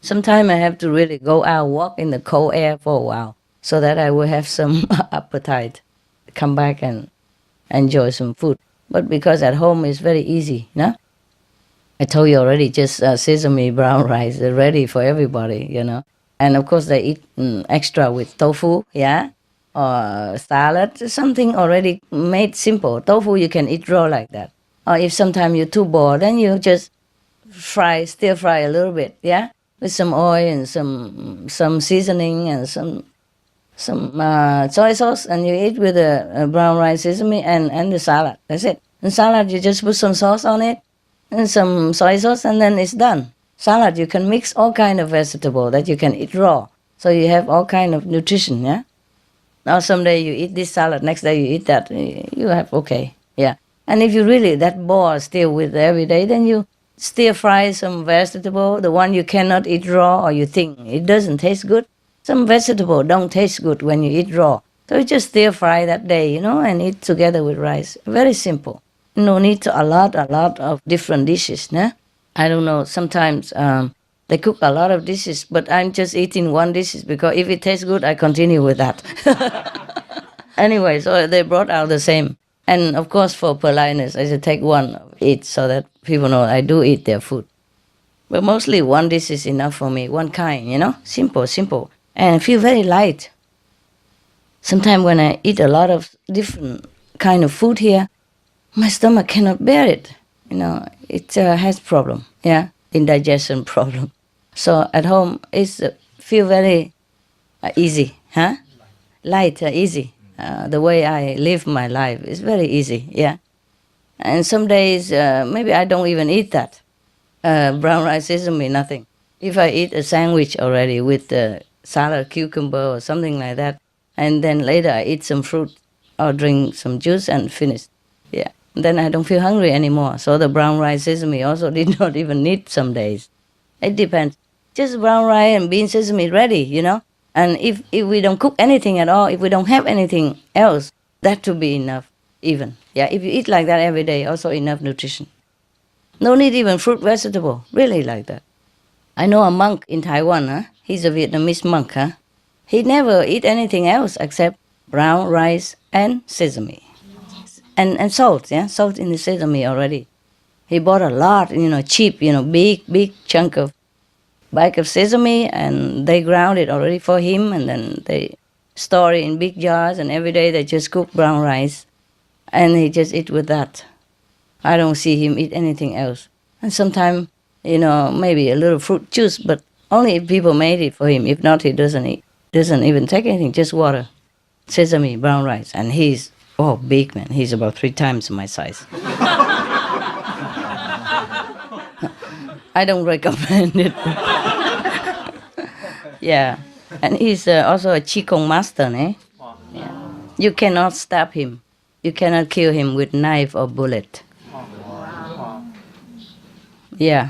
Sometimes I have to really go out, walk in the cold air for a while, so that I will have some appetite, come back and enjoy some food. But because at home it's very easy, I told you already, just sesame brown rice, ready for everybody, And of course they eat extra with tofu, yeah, or salad, something already made simple. Tofu you can eat raw like that. Or if sometimes you're too bored, then you just stir fry a little bit, yeah, with some oil and some seasoning and some soy sauce, and you eat with the brown rice, sesame, and the salad. That's it. And salad, you just put some sauce on it and some soy sauce, and then it's done. Salad, you can mix all kind of vegetable that you can eat raw. So you have all kind of nutrition, yeah? Now someday you eat this salad, next day you eat that. You have, okay, yeah. And if you really that bored still with every day, then you stir fry some vegetable, the one you cannot eat raw or you think it doesn't taste good. Some vegetable don't taste good when you eat raw. So you just stir fry that day, and eat together with rice. Very simple. No need to a lot of different dishes, nah? I don't know, sometimes they cook a lot of dishes, but I'm just eating one dish because if it tastes good, I continue with that. Anyway, so they brought out the same. And of course, for politeness, I should take one of each so that people know I do eat their food. But mostly one dish is enough for me, one kind, simple. And I feel very light. Sometimes when I eat a lot of different kind of food here, my stomach cannot bear it. It has problem, yeah, indigestion problem. So at home, it's feel very easy, huh? Light, easy. The way I live my life is very easy, yeah. And some days, maybe I don't even eat that. Brown rice, sesame, nothing. If I eat a sandwich already with salad, cucumber, or something like that, and then later I eat some fruit or drink some juice and finish, yeah. Then I don't feel hungry anymore. So the brown rice, sesame also did not even need some days. It depends. Just brown rice and bean sesame ready, And if we don't cook anything at all, if we don't have anything else, that to be enough even. Yeah, if you eat like that every day, also enough nutrition. No need even fruit, vegetable, really like that. I know a monk in Taiwan, huh? He's a Vietnamese monk, huh? He never eat anything else except brown rice and sesame. And salt, yeah, salt in the sesame already. He bought a lot, cheap, big chunk of bag of sesame, and they ground it already for him, and then they store it in big jars, and every day they just cook brown rice, and he just eat with that. I don't see him eat anything else. And sometimes, maybe a little fruit juice, but only if people made it for him. If not, he doesn't eat. Doesn't even take anything, just water, sesame, brown rice, and he's big man. He's about 3 times my size. I don't recommend it. Yeah, and he's also a qigong master, eh? Yeah. You cannot stab him. You cannot kill him with knife or bullet. Yeah.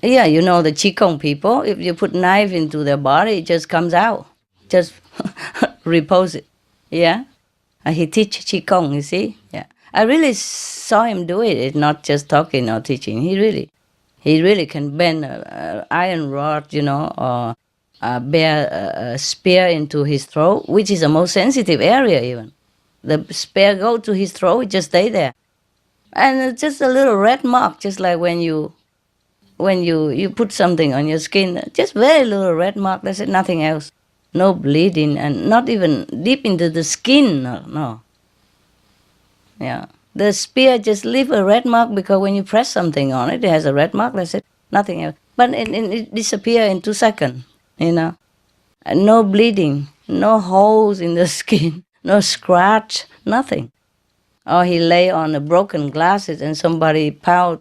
Yeah, the qigong people, if you put knife into their body, it just comes out. Just repose it. Yeah. He teach qigong, you see? Yeah. I really saw him do it. It's not just talking or teaching. He really can bend an iron rod, or bear a spear into his throat, which is the most sensitive area even. The spear go to his throat, it just stay there. And it's just a little red mark, just like when you put something on your skin, just very little red mark, that's it, nothing else. No bleeding, and not even deep into the skin, no. Yeah. The spear just leave a red mark because when you press something on it, it has a red mark, that's it, nothing else. But it disappears in 2 seconds, And no bleeding, no holes in the skin, no scratch, nothing. Or he lay on the broken glasses and somebody piled,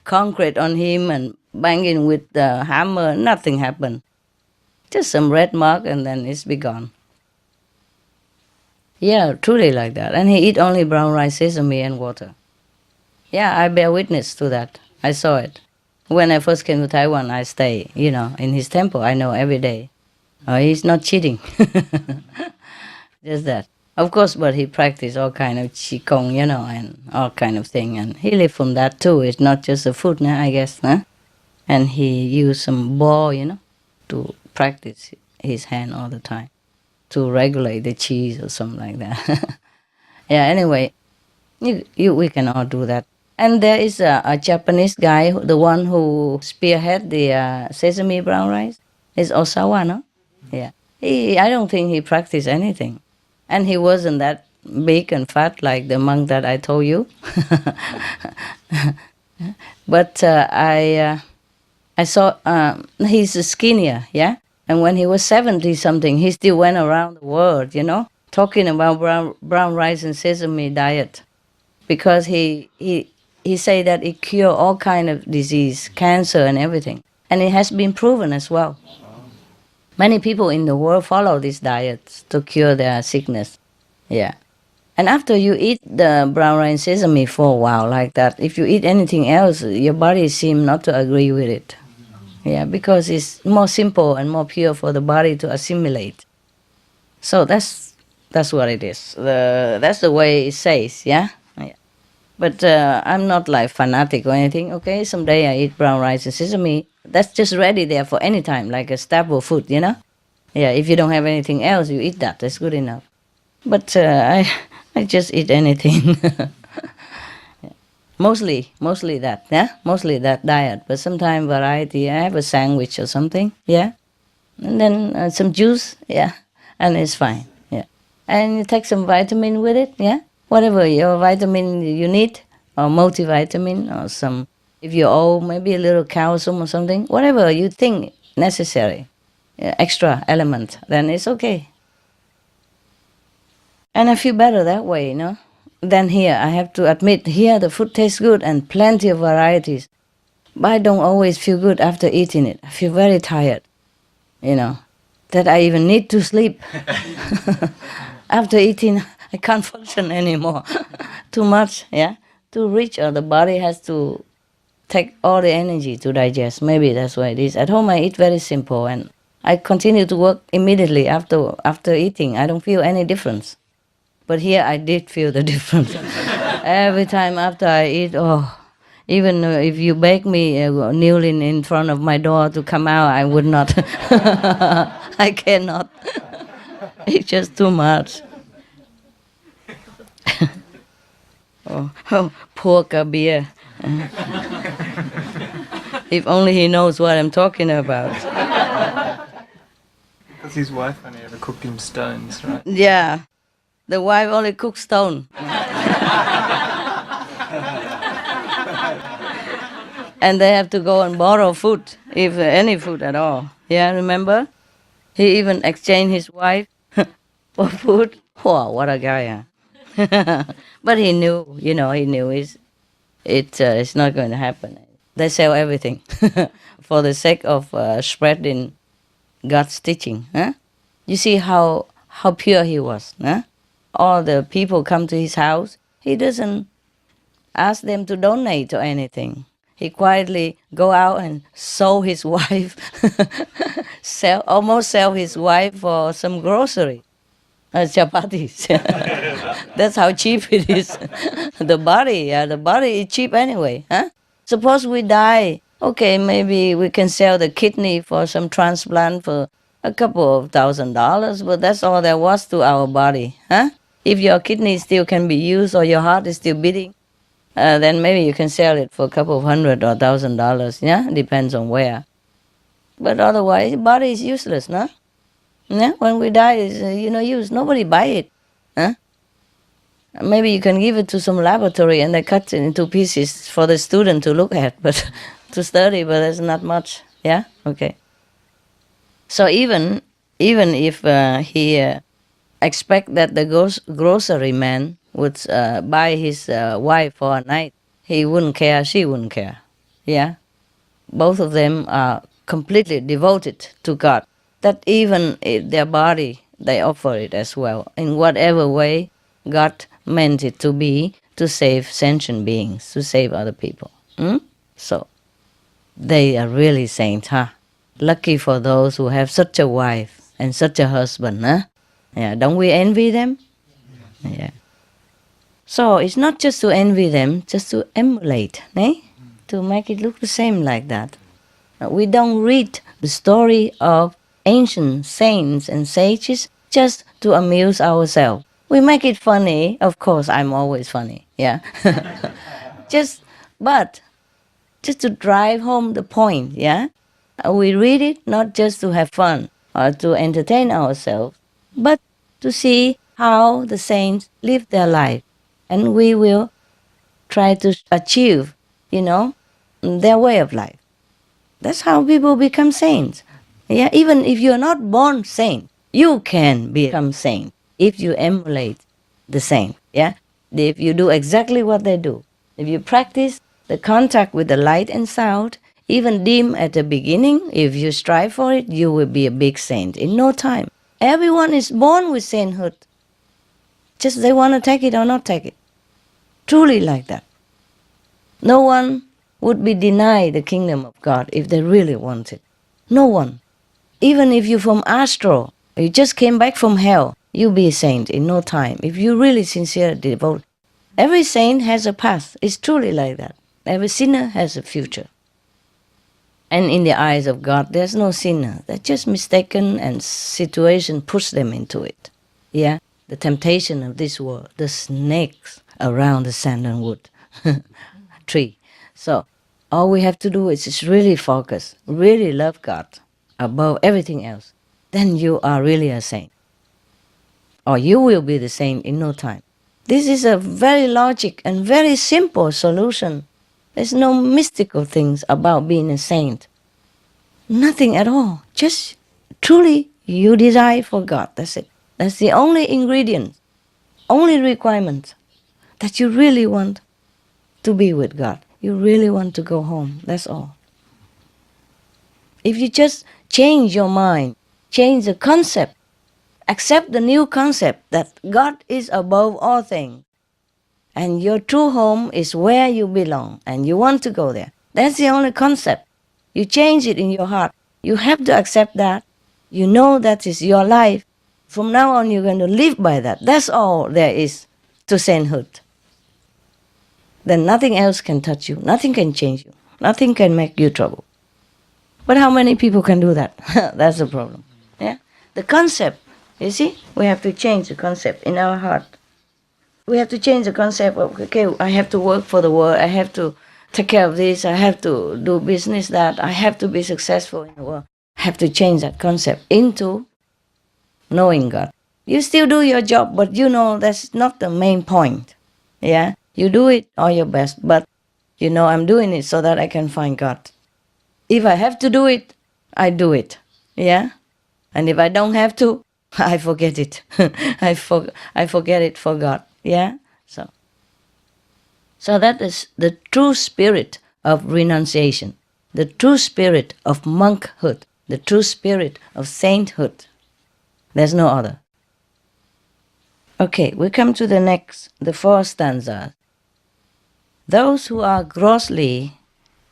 concrete on him and banging with the hammer, nothing happened. Just some red mark and then it's be gone. Yeah, truly like that. And he eat only brown rice, sesame and water. Yeah, I bear witness to that. I saw it. When I first came to Taiwan, I stay, in his temple. I know every day. He's not cheating. Just that. Of course, but he practiced all kind of qigong, and all kind of thing. And he lived from that too. It's not just the food, I guess. And he used some ball, to practice his hand all the time, to regulate the cheese or something like that. Yeah, anyway, we can all do that. And there is a Japanese guy, the one who spearhead the sesame brown rice, is Osawa, no? Yeah. I don't think he practiced anything. And he wasn't that big and fat like the monk that I told you. But I saw he's skinnier, yeah? And when he was 70-something, he still went around the world, talking about brown rice and sesame diet. Because he say that it cure all kind of disease, cancer and everything. And it has been proven as well. Many people in the world follow these diets to cure their sickness. Yeah. And after you eat the brown rice sesame for a while like that, if you eat anything else, your body seems not to agree with it. Yeah, because it's more simple and more pure for the body to assimilate. So that's what it is. That's the way it says, yeah? But I'm not like fanatic or anything, okay? Someday I eat brown rice and sesame. That's just ready there for any time, like a staple food, Yeah, if you don't have anything else, you eat that. That's good enough. But I just eat anything. Yeah. Mostly that, yeah? Mostly that diet. But sometimes variety, I have a sandwich or something, yeah? And then some juice, yeah? And it's fine, yeah. And you take some vitamin with it, yeah? Whatever your vitamin you need, or multivitamin, or some, if you're old, maybe a little calcium or something, whatever you think necessary, extra element, then it's okay. And I feel better that way, Than here, I have to admit, here the food tastes good and plenty of varieties. But I don't always feel good after eating it. I feel very tired, that I even need to sleep. After eating, I can't function anymore. Too much, yeah? Too rich, or the body has to take all the energy to digest. Maybe that's why it is. At home, I eat very simple, and I continue to work immediately after eating. I don't feel any difference. But here, I did feel the difference. Every time after I eat, even if you beg me kneeling in front of my door to come out, I would not. I cannot. It's just too much. Poor Kabir. If only he knows what I'm talking about. Because his wife only ever cooked him stones, right? Yeah, the wife only cooks stone. And they have to go and borrow food, if any food at all. Yeah, remember? He even exchanged his wife for food. Wow, what a guy, huh? But he knew, he knew it's not going to happen. They sell everything for the sake of spreading God's teaching. Huh? You see how pure he was. Huh? All the people come to his house. He doesn't ask them to donate or anything. He quietly go out and sell his wife, almost sell his wife for some grocery. Chapatis. That's how cheap it is. The body is cheap anyway. Huh? Suppose we die, okay, maybe we can sell the kidney for some transplant for a couple of $1,000, but that's all there was to our body. Huh? If your kidney still can be used or your heart is still beating, then maybe you can sell it for a couple of $100 or $1,000. Yeah, depends on where. But otherwise, body is useless, no? Yeah, when we die, it's no use. Nobody buy it. Huh? Maybe you can give it to some laboratory and they cut it into pieces for the student to look at, but to study. But there's not much. Yeah, okay. So even if he expect that the grocery man would buy his wife for a night, he wouldn't care. She wouldn't care. Yeah, both of them are completely devoted to God, that even their body, they offer it as well, in whatever way God meant it to be, to save sentient beings, to save other people. So, they are really saints, huh? Lucky for those who have such a wife and such a husband, huh? Yeah, don't we envy them? Yeah. So, it's not just to envy them, just to emulate, eh? To make it look the same like that. We don't read the story of ancient saints and sages just to amuse ourselves. We make it funny. Of course, I'm always funny, yeah. But just to drive home the point, yeah. We read it not just to have fun or to entertain ourselves, but to see how the saints live their life. And we will try to achieve, their way of life. That's how people become saints. Yeah, even if you're not born saint, you can become saint if you emulate the saint. Yeah, if you do exactly what they do, if you practice the contact with the light and sound, even dim at the beginning, if you strive for it, you will be a big saint in no time. Everyone is born with sainthood. Just they want to take it or not take it. Truly like that. No one would be denied the kingdom of God if they really want it. No one. Even if you're from astral, you just came back from hell, you'll be a saint in no time. If you really sincerely devote. Every saint has a past. It's truly like that. Every sinner has a future. And in the eyes of God, there's no sinner. They're just mistaken and situation push them into it. Yeah? The temptation of this world, the snakes around the sandalwood tree. So all we have to do is just really focus, really love God above everything else. Then you are really a saint. Or you will be the saint in no time. This is a very logic and very simple solution. There's no mystical things about being a saint. Nothing at all. Just truly you desire for God. That's it. That's the only ingredient, only requirement, that you really want to be with God. You really want to go home. That's all. If you just change your mind, change the concept, accept the new concept that God is above all things, and your true home is where you belong, and you want to go there. That's the only concept. You change it in your heart. You have to accept that. You know that is your life. From now on, you're going to live by that. That's all there is to sainthood. Then nothing else can touch you. Nothing can change you. Nothing can make you trouble. But how many people can do that? That's the problem. Yeah, the concept. You see, we have to change the concept in our heart. We have to change the concept of, okay, I have to work for the world. I have to take care of this. I have to do business that. I have to be successful in the world. I have to change that concept into knowing God. You still do your job, but you know that's not the main point. Yeah, you do it all your best, but you know I'm doing it so that I can find God. If I have to do it, I do it. Yeah, and if I don't have to, I forget it. I forget it for God. Yeah, so that is the true spirit of renunciation, the true spirit of monkhood, the true spirit of sainthood. There's no other. Okay, we come to the fourth stanza. Those who are grossly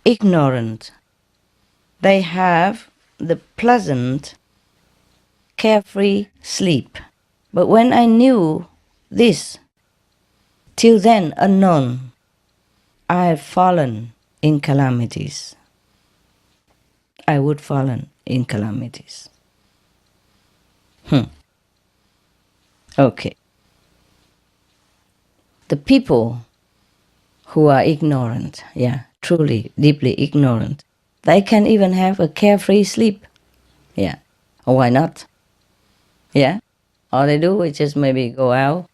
ignorant, they have the pleasant, carefree sleep. But when I knew this, till then unknown, I had fallen in calamities. I would fallen in calamities. Okay. The people who are ignorant, yeah, truly, deeply ignorant, they can even have a carefree sleep. Yeah. Or why not? Yeah. All they do is just maybe go out,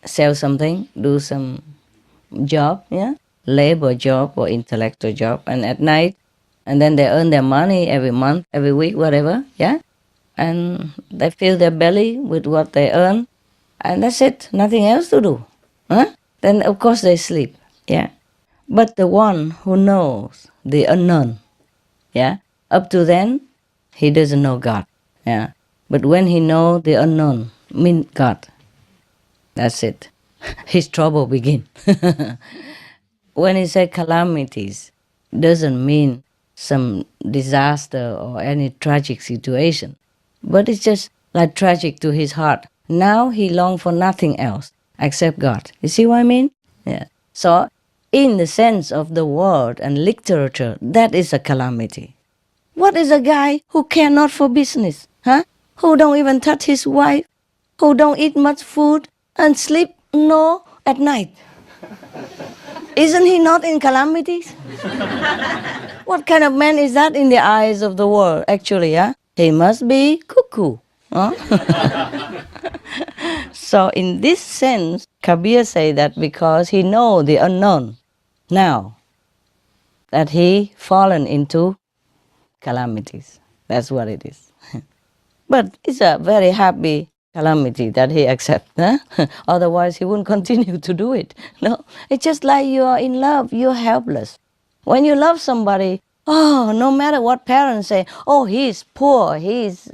sell something, do some job, yeah, labor job or intellectual job, and at night, and then they earn their money every month, every week, whatever, yeah, and they fill their belly with what they earn, and that's it, nothing else to do, huh? Then of course they sleep, yeah. But the one who knows the unknown, Yeah. Up to then, he doesn't know God. Yeah. But when he know the unknown, mean God, that's it. His trouble begin. When he say calamities, doesn't mean some disaster or any tragic situation, but it's just like tragic to his heart. Now he long for nothing else except God. You see what I mean? Yeah. So, in the sense of the word and literature, that is a calamity. What is a guy who care not for business? Huh? Who don't even touch his wife? Who don't eat much food and sleep no at night? Isn't he not in calamities? What kind of man is that in the eyes of the world, actually? Huh? He must be cuckoo. Huh? So in this sense, Kabir say that because he know the unknown now, that he fallen into calamities. That's what it is. But it's a very happy calamity that he accepts. Huh? Otherwise, he wouldn't continue to do it. No, it's just like you are in love, you're helpless. When you love somebody, oh, no matter what parents say, oh, he's poor, he's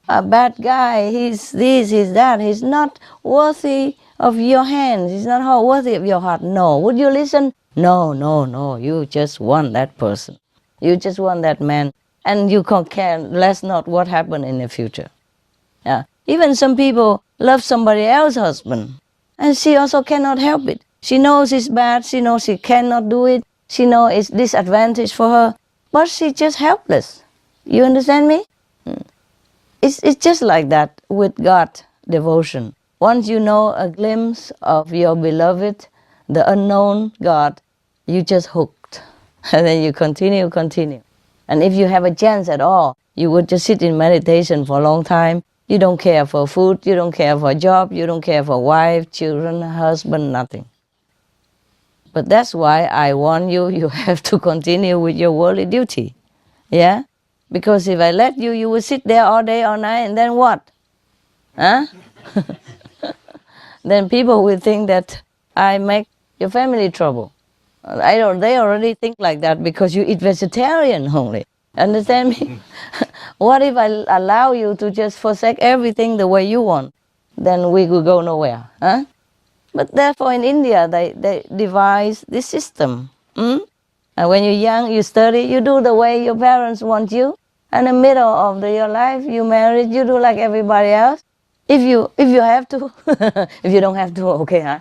a bad guy, he's this, he's that, he's not worthy of your hands, he's not worthy of your heart. No. Would you listen? No, no, no. You just want that person. You just want that man. And you can't care less not what happened in the future. Yeah. Even some people love somebody else's husband, and she also cannot help it. She knows it's bad, she knows she cannot do it, she knows it's disadvantage for her, but she's just helpless. You understand me? It's just like that with God devotion. Once you know a glimpse of your beloved, the unknown God, you just hooked. And then you continue. And if you have a chance at all, you would just sit in meditation for a long time. You don't care for food, you don't care for a job, you don't care for wife, children, husband, nothing. But that's why I warn you, you have to continue with your worldly duty. Yeah? Because if I let you, you will sit there all day, all night, and then what? Huh? Then people will think that I make your family trouble. They already think like that because you eat vegetarian only. Understand me? What if I allow you to just forsake everything the way you want? Then we will go nowhere. Huh? But therefore in India, they devise this system. And when you're young, you study, you do the way your parents want you. And in the middle of your life, you married, you do like everybody else. If you have to. If you don't have to, okay, huh?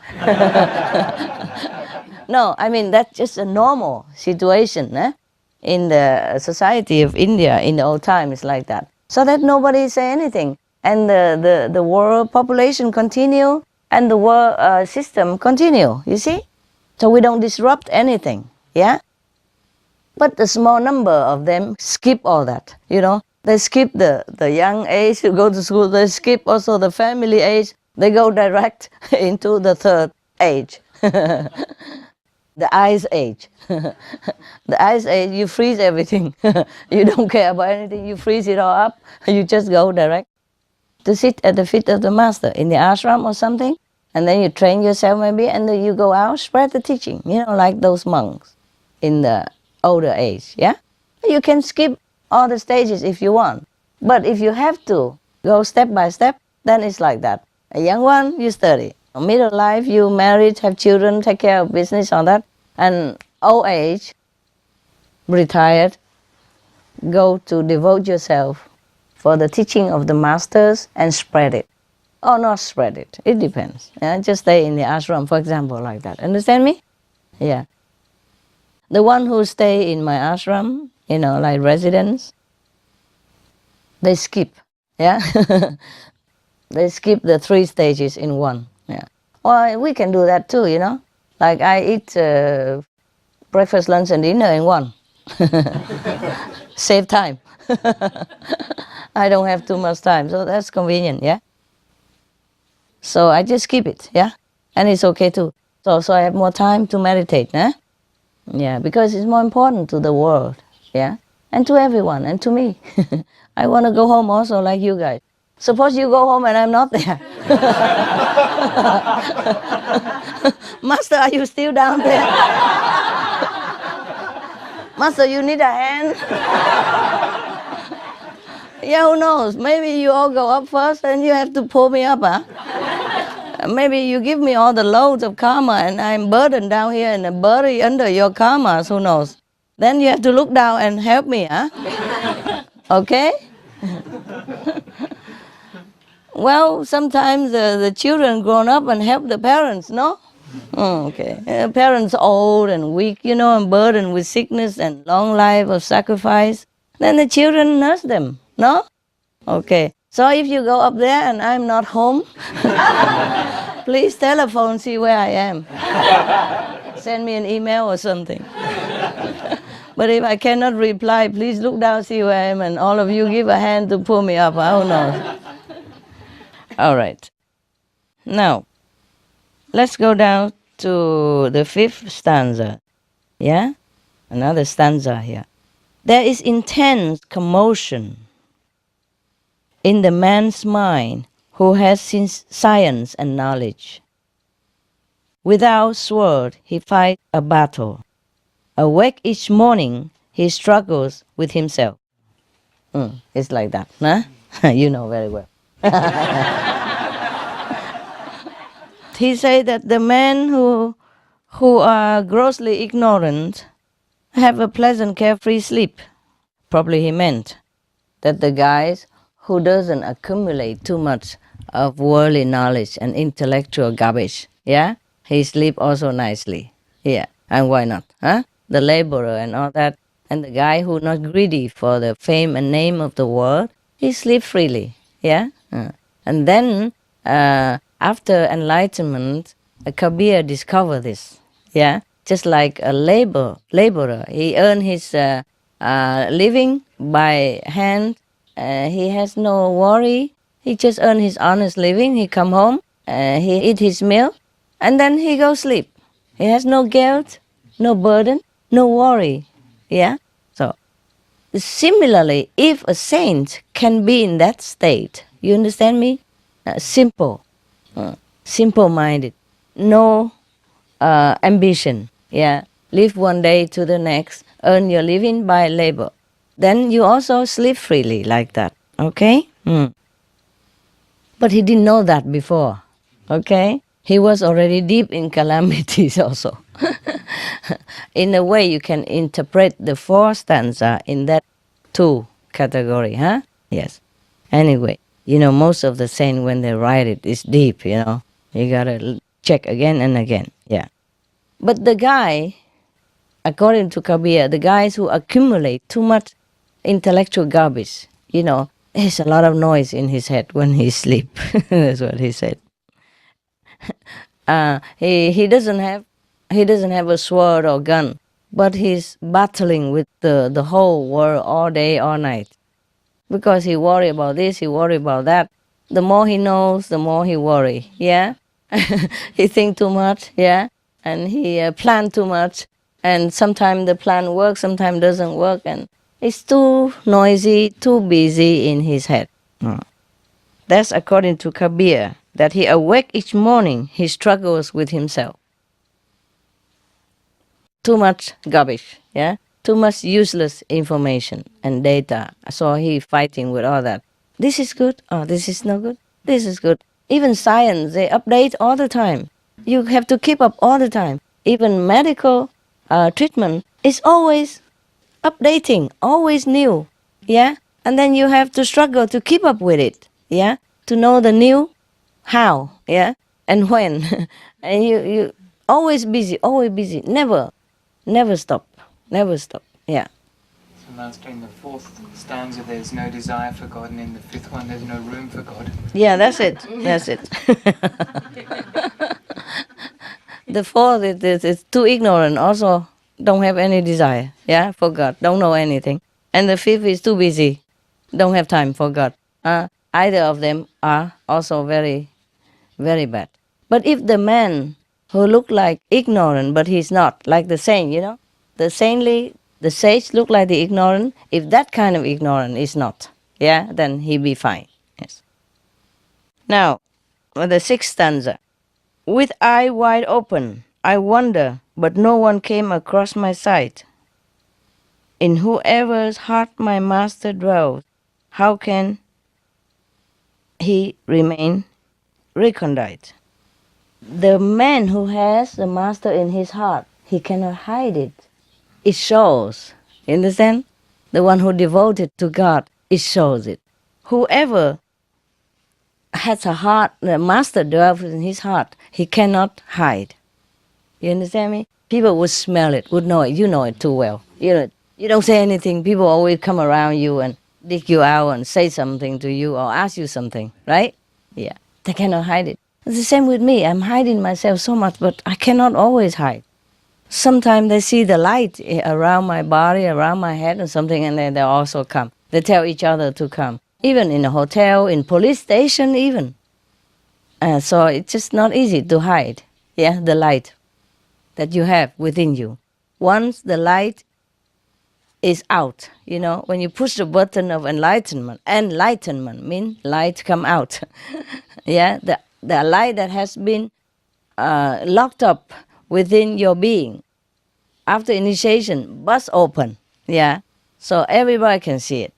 No, I mean, that's just a normal situation. In the society of India in the old time, it's like that. So that nobody say anything. And the world population continue and the world system continue, you see? So we don't disrupt anything, yeah? But the small number of them skip all that, you know? They skip the young age to go to school. They skip also the family age. They go direct into the third age. The ice age. The ice age, you freeze everything. You don't care about anything. You freeze it all up. You just go direct to sit at the feet of the master in the ashram or something. And then you train yourself maybe, and then you go out, spread the teaching, you know, like those monks in the older age, yeah? You can skip all the stages if you want. But if you have to go step by step, then it's like that. A young one, you study. Middle life, you married, have children, take care of business, all that. And old age, retired, go to devote yourself for the teaching of the masters and spread it. Or not spread it. It depends. Yeah? Just stay in the ashram, for example, like that. Understand me? Yeah. The one who stay in my ashram, you know, like residents, they skip. Yeah? They skip the 3 stages in one. Yeah. Well, we can do that too, you know. Like I eat breakfast, lunch, and dinner in one. Save time. I don't have too much time, so that's convenient, yeah. So I just keep it, yeah, and it's okay too. So I have more time to meditate, yeah, because it's more important to the world, yeah, and to everyone, and to me. I want to go home also like you guys. Suppose you go home and I'm not there. Master, are you still down there? Master, you need a hand? Yeah, who knows? Maybe you all go up first and you have to pull me up, huh? Maybe you give me all the loads of karma and I'm burdened down here and buried under your karma, who knows? Then you have to look down and help me, huh? Okay? Well, sometimes the children grown up and help the parents, no? Okay. Parents old and weak, and burdened with sickness and long life of sacrifice. Then the children nurse them, no? Okay. So if you go up there and I'm not home, please telephone, see where I am. Send me an email or something. But if I cannot reply, please look down, see where I am, and all of you give a hand to pull me up. Who knows? All right. Now, let's go down to the 5th stanza. Yeah? Another stanza here. There is intense commotion in the man's mind who has science and knowledge. Without sword, he fights a battle. Awake each morning, he struggles with himself. It's like that, huh? You know very well. He said that the men who are grossly ignorant have a pleasant, carefree sleep. Probably he meant that the guys who doesn't accumulate too much of worldly knowledge and intellectual garbage, yeah, he sleep also nicely. Yeah, and why not, huh? The laborer and all that, and the guy who not greedy for the fame and name of the world, he sleep freely, yeah. And then after enlightenment, Kabir discovered this, yeah. Just like a laborer, he earned his living by hand. He has no worry. He just earn his honest living. He come home, he eat his meal, and then he go sleep. He has no guilt, no burden, no worry. Yeah. So similarly, if a saint can be in that state, you understand me? Simple-minded, no ambition. Yeah. Live one day to the next. Earn your living by labor. Then you also sleep freely like that, okay? But he didn't know that before, okay? He was already deep in calamities also. In a way, you can interpret the 4 stanza in that 2 category, huh? Yes. Anyway, most of the saints, when they write it, it's deep, You gotta check again and again, yeah. But the guy, according to Kabir, the guys who accumulate too much intellectual garbage, there's a lot of noise in his head when he sleep. That's what he said. He doesn't have a sword or gun, but he's battling with the whole world all day, all night, because he worry about this, he worry about that. The more he knows, the more he worry. Yeah, he think too much. Yeah, and he plan too much, and sometimes the plan works, sometimes doesn't work, and it's too noisy, too busy in his head. That's according to Kabir, that he awake each morning, he struggles with himself. Too much garbage, yeah? Too much useless information and data. So he fighting with all that. This is good, oh, this is no good, this is good. Even science, they update all the time. You have to keep up all the time. Even medical treatment is always updating, always new, yeah? And then you have to struggle to keep up with it, yeah? To know the new how, yeah? And when. And you always busy, never stop, yeah. So Master, in the 4th stanza, there's no desire for God, and in the 5th one, there's no room for God. Yeah, that's it. The 4th is too ignorant, also don't have any desire, yeah, for God, don't know anything. And the 5th is too busy, don't have time for God. Either of them are also very, very bad. But if the man who look like ignorant, but he's not, like the saint, the saintly, the sage look like the ignorant, if that kind of ignorant is not, yeah, then he be fine. Yes. Now, the 6th stanza. With eye wide open, I wonder, but no one came across my sight. In whoever's heart my master dwells, how can he remain recondite? The man who has the master in his heart, he cannot hide it. It shows. You understand? The one who devoted to God, it shows it. Whoever has a heart, the master dwells in his heart, he cannot hide. You understand me? People would smell it, would know it. You know it too well. You don't say anything. People always come around you and dig you out and say something to you or ask you something, right? Yeah. They cannot hide it. It's the same with me. I'm hiding myself so much, but I cannot always hide. Sometimes they see the light around my body, around my head or something, and then they also come. They tell each other to come. Even in a hotel, in police station even. So it's just not easy to hide, yeah, the light that you have within you. Once the light is out, when you push the button of enlightenment means light come out. Yeah, the light that has been locked up within your being. After initiation, bursts open, yeah, so everybody can see it.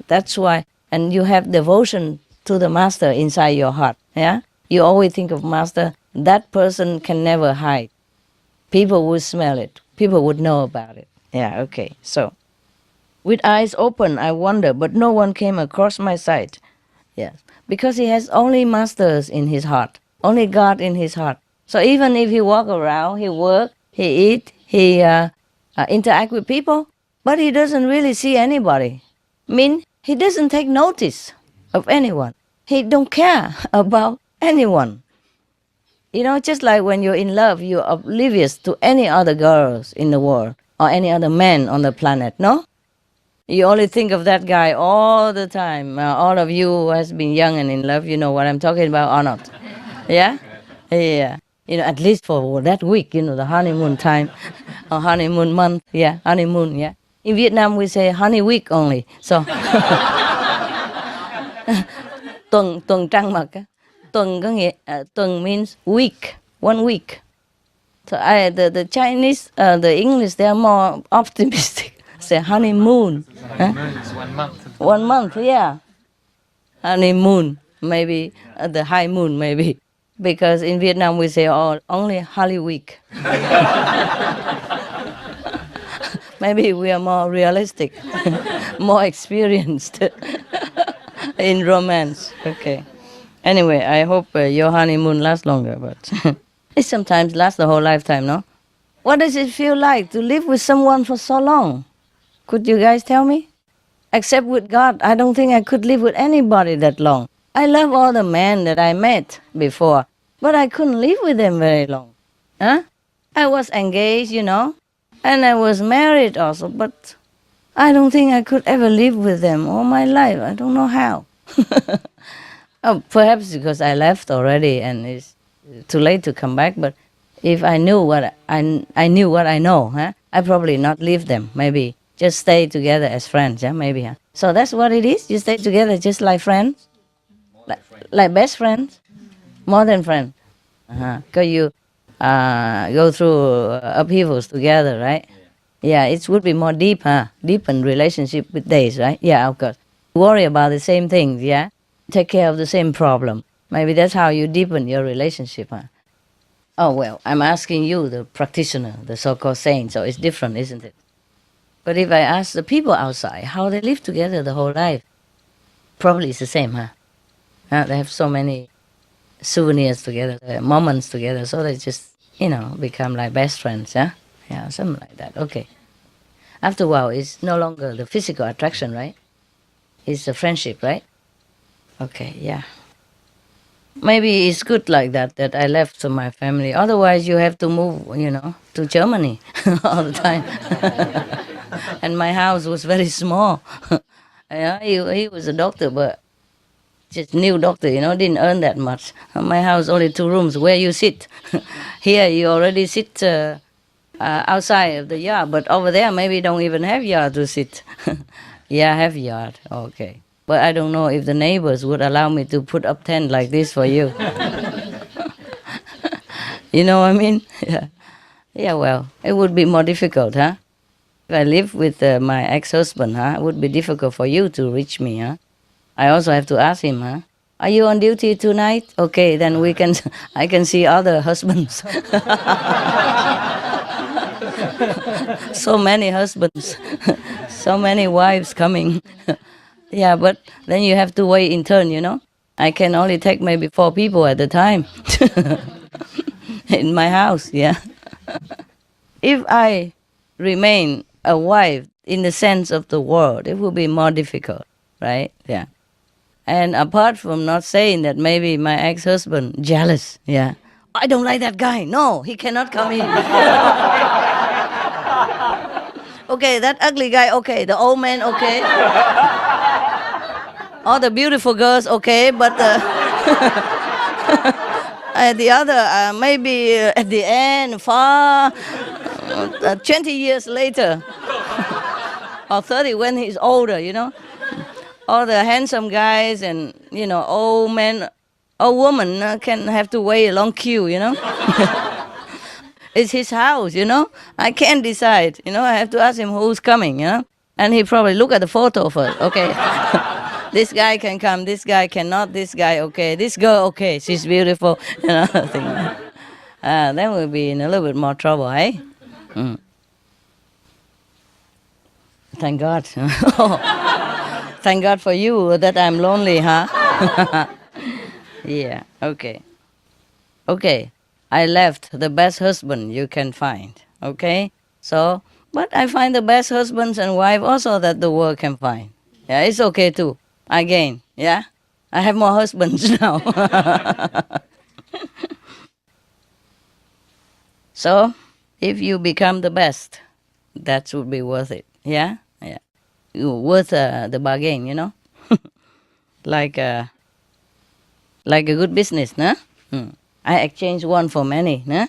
That's why, and you have devotion to the master inside your heart, yeah. You always think of master, that person can never hide. People would smell it. People would know about it. Yeah, okay, so. With eyes open, I wonder, but no one came across my sight. Yes, because he has only masters in his heart, only God in his heart. So even if he walk around, he work, he eat, he interact with people, but he doesn't really see anybody. He doesn't take notice of anyone. He don't care about anyone. Just like when you're in love, you're oblivious to any other girls in the world or any other man on the planet, no? You only think of that guy all the time. All of you who has been young and in love, you know what I'm talking about or not? Yeah? Yeah. At least for that week, the honeymoon time or honeymoon month. Yeah, honeymoon, yeah. In Vietnam, we say honey week only. So, tuần trăng mật. Tuần means week, 1 week. So the Chinese, the English, they are more optimistic. Say honeymoon. Honeymoon's 1 month. 1 month, yeah. Honeymoon, maybe the high moon, maybe. Because in Vietnam we say only Holy Week. Maybe we are more realistic, more experienced in romance. Okay. Anyway, I hope your honeymoon lasts longer, but it sometimes lasts the whole lifetime, no? What does it feel like to live with someone for so long? Could you guys tell me? Except with God, I don't think I could live with anybody that long. I love all the men that I met before, but I couldn't live with them very long. Huh? I was engaged, and I was married also, but I don't think I could ever live with them all my life. I don't know how. Perhaps because I left already and it's too late to come back, but if I knew what I knew what I know, I probably not leave them, maybe. Just stay together as friends, yeah, maybe. Huh? So that's what it is? You stay together just like friends? Like best friends? More than friends? Because you go through upheavals together, right? Yeah, it would be more deep, deepen relationship with days, right? Yeah, of course. Worry about the same things, yeah? Take care of the same problem. Maybe that's how you deepen your relationship, huh? Oh, well, I'm asking you, the practitioner, the so-called saint, so it's different, isn't it? But if I ask the people outside how they live together the whole life, probably it's the same, huh? They have so many souvenirs together, moments together, so they just, become like best friends, yeah? Yeah, something like that, okay. After a while, it's no longer the physical attraction, right? It's a friendship, right? Okay, yeah. Maybe it's good like that I left to my family. Otherwise, you have to move, to Germany all the time. And my house was very small. He was a doctor, but just new doctor, didn't earn that much. My house only 2 rooms where you sit. Here you already sit outside of the yard, but over there maybe don't even have yard to sit. Yeah, I have yard, okay. But I don't know if the neighbors would allow me to put up tent like this for you. You know what I mean? Yeah. Yeah, well, it would be more difficult, huh? If I live with my ex-husband, it would be difficult for you to reach me. I also have to ask him, are you on duty tonight? Okay, then I can see other husbands. So many husbands, so many wives coming. Yeah, but then you have to wait in turn, I can only take maybe 4 people at a time in my house, yeah. If I remain a wife in the sense of the word, it will be more difficult, right? Yeah. And apart from not saying that, maybe my ex-husband jealous, yeah. I don't like that guy. No, he cannot come in. Okay, that ugly guy, okay. The old man, okay. All the beautiful girls, okay. But the other, maybe at the end, far, 20 years later, or 30 when he's older, all the handsome guys and, old men, old woman can have to wait a long queue, It's his house, I can't decide, I have to ask him who's coming, And he probably look at the photo first, okay. This guy can come, this guy cannot, this guy, okay. This girl, okay, she's beautiful, Then we'll be in a little bit more trouble, eh? Mm. Thank God. Thank God for you that I'm lonely, Yeah, okay. Okay, I left the best husband you can find, okay? So, but I find the best husbands and wife also that the world can find. Yeah, it's okay too. Again, yeah? I have more husbands now. So, if you become the best, that would be worth it, yeah? Yeah. Worth the bargain, like a good business, nah? I exchange one for many, nah?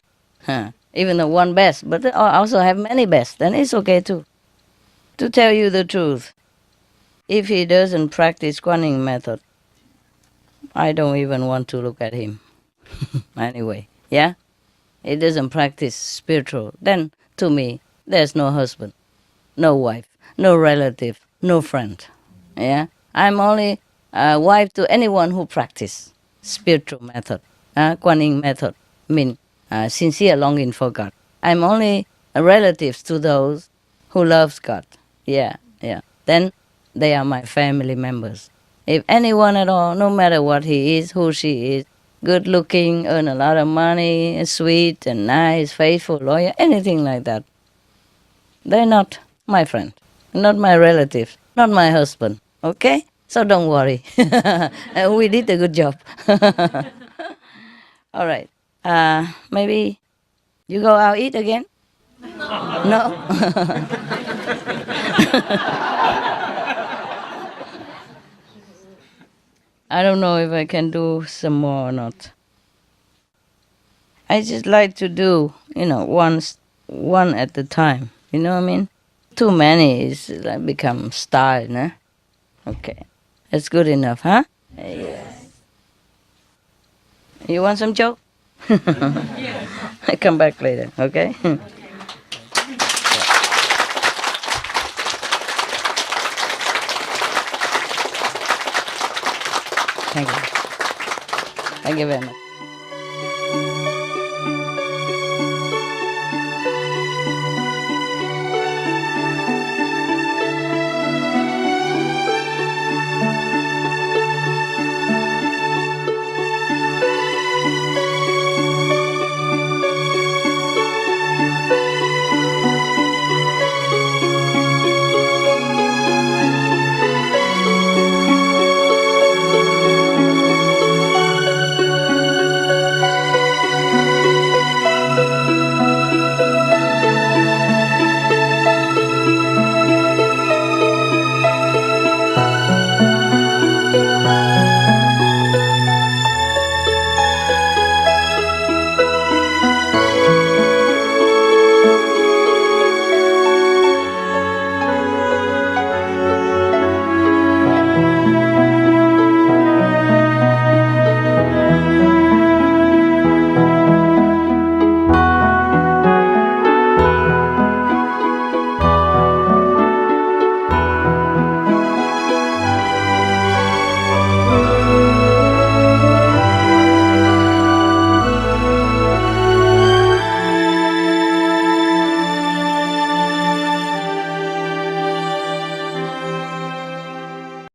Even the one best, but I also have many best, then it's okay too. To tell you the truth, if he doesn't practice Kuan method, I don't even want to look at him. Anyway, yeah? He doesn't practice spiritual, then to me, there's no husband, no wife, no relative, no friend. Yeah, I'm only a wife to anyone who practice spiritual method, Kuan method, mean sincere longing for God. I'm only a relative to those who loves God. Yeah. Then they are my family members. If anyone at all, no matter what he is, who she is, good looking, earn a lot of money, sweet and nice, faithful, loyal, anything like that, they're not my friend, not my relative, not my husband, okay? So don't worry. We did a good job. All right. Maybe you go out eat again? No? I don't know if I can do some more or not. I just like to do, one at a time. You know what I mean? Too many is like become style, nah? Okay. That's good enough, huh? Yes. You want some joke? I come back later, okay? Thank you. Thank you very much.